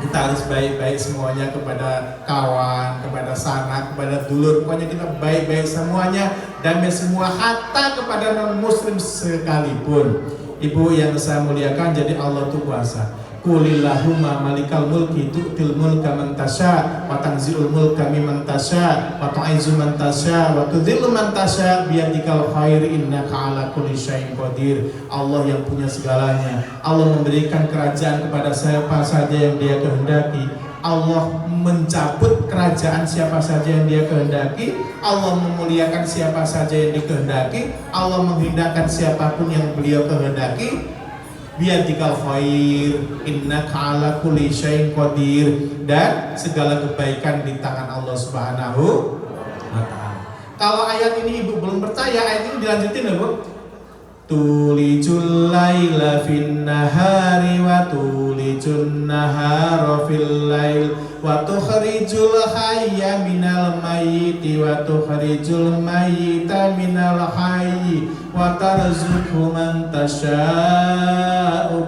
Kita harus baik-baik semuanya kepada kawan, kepada sanak, kepada dulur. Pokoknya kita baik-baik semuanya, damai semua, hatta kepada non-muslim sekalipun. Ibu yang saya muliakan, jadi Allah itu kuasa. Qulillahumma malikal mulki tu'til mulka man tasya wa tanzi'ul mulka mimman tasya wa tu'izzu man tasya wa tudhillu man tasya biyadikal khair innaka ala kulli syai'in qadir. Allah yang punya segalanya. Allah memberikan kerajaan kepada siapa saja yang Dia kehendaki. Allah mencabut kerajaan siapa saja yang Dia kehendaki. Allah memuliakan siapa saja yang dikehendaki. Allah menghinakan siapapun yang Beliau kehendaki. Biyadikal khair innaka ala kulli syai'in qadir. Dan segala kebaikan di tangan Allah Subhanahu wa ta'ala. Kalau ayat ini Ibu belum percaya, ayat ini dilanjutin ya Bu. Tulijul laila fin nahari wa tulijun nahara fil lail wa tukhrijul hayya minal mayyiti wa tukhrijul mayyita minal hayyi wa tarzuqu man tasya'u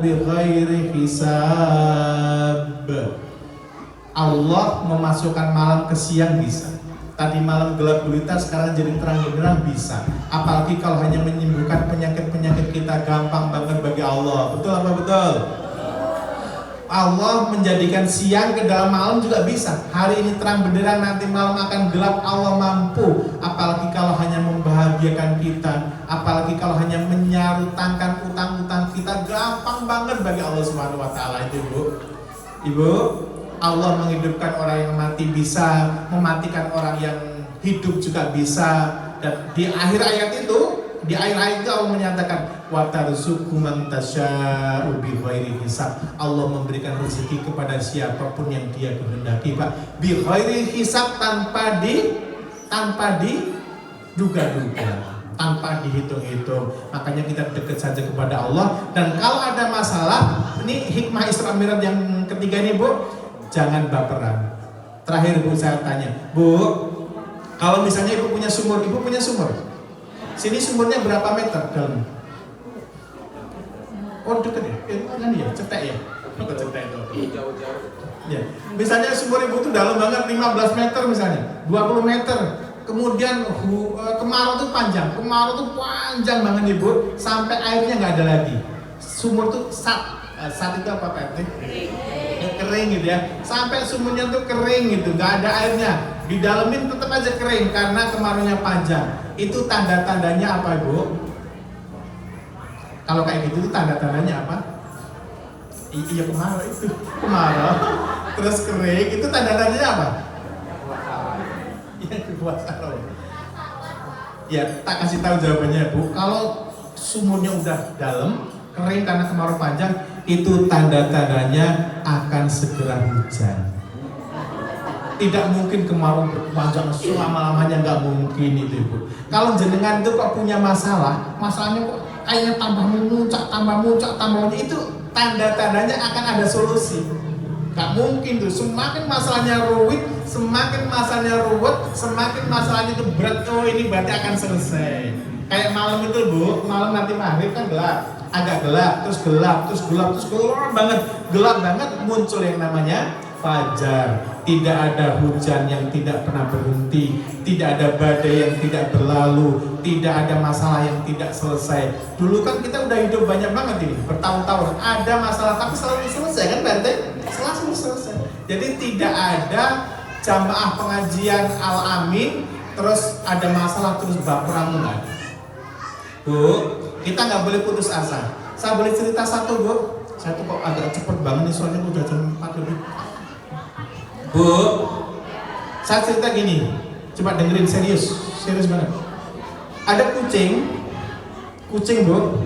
bighairi hisab. Allah memasukkan malam ke siang bisa. Tadi malam gelap gulita, sekarang jadi terang benderang bisa. Apalagi kalau hanya menyembuhkan penyakit-penyakit kita, gampang banget bagi Allah. Betul apa betul? Allah menjadikan siang ke dalam malam juga bisa. Hari ini terang benderang, nanti malam akan gelap, Allah mampu. Apalagi kalau hanya membahagiakan kita, apalagi kalau hanya menyarutangkan utang-utang kita, gampang banget bagi Allah Subhanahu wa ta'ala itu Ibu. Ibu, Allah menghidupkan orang yang mati bisa, mematikan orang yang hidup juga bisa. Dan di akhir ayat itu Allah menyatakan wa tarzuqu man tasya'u bighairi hisab. Allah memberikan rezeki kepada siapapun yang Dia kehendaki, Pak. Bighairi hisab, tanpa diduga-duga, tanpa dihitung-hitung. Makanya kita dekat saja kepada Allah. Dan kalau ada masalah, ini hikmah Isra Mi'raj yang ketiga ini Bu, jangan baperan. Terakhir Bu, saya tanya Bu, Kalau misalnya ibu punya sumur, sini sumurnya berapa meter dalam? Oh deket ya? Kan ya, cetek ya? Apa cetek itu? Jauh-jauh. Ya. Misalnya sumur ibu itu dalam banget 15 meter misalnya, 20 meter. Kemudian kemarau tuh panjang banget ibu, sampai airnya nggak ada lagi. Sumur tuh sat itu apa Pak? Kering gitu ya, sampai sumurnya tuh kering gitu, nggak ada airnya, didalemin tetap aja kering karena kemaraunya panjang. Itu tanda-tandanya apa ibu? Kalau kayak gitu tuh tanda-tandanya apa? Iya kemarau itu, kemarau terus kering, itu tanda-tandanya apa? Iya kekuasaan. Ya tak kasih tahu jawabannya bu. Kalau sumurnya udah dalam, kering karena kemarau panjang, itu tanda-tandanya akan segera hujan. Tidak mungkin kemarau panjang selama-lamanya, nggak mungkin itu ibu. Kalau jenengan itu kok punya masalahnya kok kayaknya tambah muncak, itu tanda-tandanya akan ada solusi. Nggak mungkin tuh, semakin masalahnya ruwet, semakin masalahnya itu berat, oh ini berarti akan selesai. Kayak malam itu bu, malam nanti maghrib kan gelap, agak gelap, terus gelap banget, muncul yang namanya fajar. Tidak ada hujan yang tidak pernah berhenti, tidak ada badai yang tidak berlalu, tidak ada masalah yang tidak selesai. Dulu kan kita udah hidup banyak banget ini, bertahun-tahun ada masalah tapi selalu selesai kan berarti? Selalu selesai. Jadi tidak ada jamaah pengajian Al-Amin terus ada masalah terus baperan enggak. Bu, kita nggak boleh putus asa. Saya boleh cerita satu bu, saya tuh kok agak cepet banget nih soalnya udah jam 4 lebih. Bu, saya cerita gini, coba dengerin serius banget. Ada kucing bu,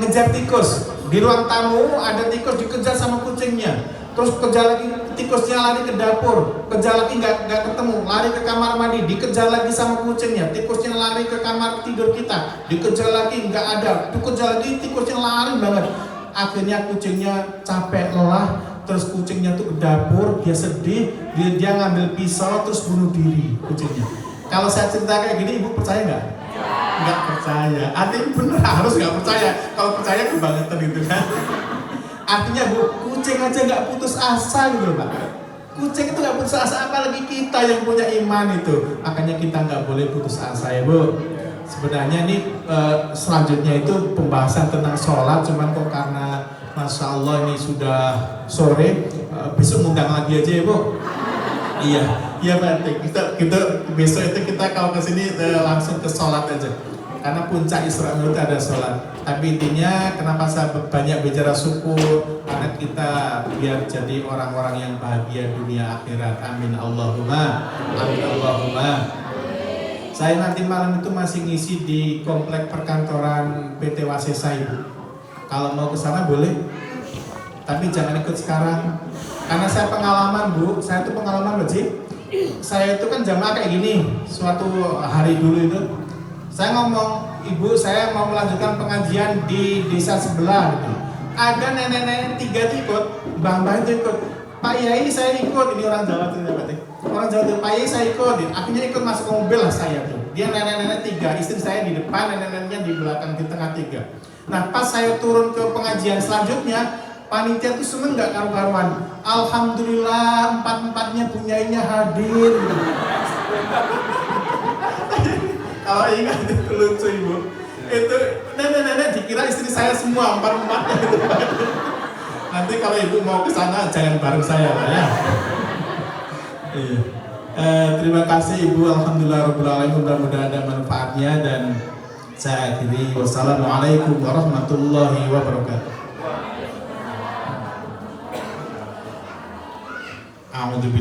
ngejar tikus di ruang tamu, ada tikus dikejar sama kucingnya, terus kejar lagi, tikusnya lari ke dapur, kejar lagi nggak ketemu, lari ke kamar mandi, dikejar lagi sama kucingnya, tikusnya lari ke kamar tidur kita, dikejar lagi nggak ada, dikejar lagi, tikusnya lari banget. Akhirnya kucingnya capek lelah. Terus kucingnya tuh ke dapur, dia sedih, dia ngambil pisau terus bunuh diri kucingnya. Kalau saya cerita kayak gini, ibu percaya nggak? Nggak percaya. Artinya bener harus nggak percaya. Kalau percaya kebangetan gitu kan. Artinya bu, kucing aja nggak putus asa gitu pak. Kucing itu nggak putus asa, apalagi kita yang punya iman itu. Makanya kita nggak boleh putus asa ya bu. Sebenarnya ini selanjutnya itu pembahasan tentang sholat, cuman kok karena Masya Allah ini sudah sore, besok ngundang lagi aja ya bu. Iya berarti kita besok itu kita kalau kesini langsung ke sholat aja. Karena puncak Isra itu ada sholat. Tapi intinya kenapa saya banyak bicara syukur, karena kita biar jadi orang-orang yang bahagia dunia akhirat. Amin Allahumma. Saya nanti malam itu masih ngisi di komplek perkantoran PT Wasesa ibu. Kalau mau ke sana boleh, tapi jangan ikut sekarang. Karena saya pengalaman bu, saya itu pengalaman loh Ci. Saya itu kan jamaah kayak gini, suatu hari dulu itu, saya ngomong, ibu saya mau melanjutkan pengajian di desa sebelah. Gitu. Ada nenek-nenek 3 itu ikut, mbah-mbah itu ikut. Pak Yai saya ikut, ini orang Jawa tuh berarti. Orang Jawa tuh, Pak Yai saya ikut. Akhirnya ikut masuk ke mobil lah saya tuh. Dia nenek-nenek 3, istri saya di depan, nenek-neneknya di belakang, di tengah 3. Nah pas saya turun ke pengajian selanjutnya, panitia tuh seneng gak karu-karuan. Alhamdulillah 4-4-nya punyainya hadir. Kalau ingat itu lucu ibu. Itu nenek-nenek dikira istri saya semua 4-4-nya itu. Nanti kalau ibu mau ke sana jangan bareng saya lah ya. Iya. Terima kasih ibu, alhamdulillah rabbil alamin, mudah-mudahan ada manfaatnya dan saya akhiri. Wassalamualaikum warahmatullahi wabarakatuh. A'udzubillah.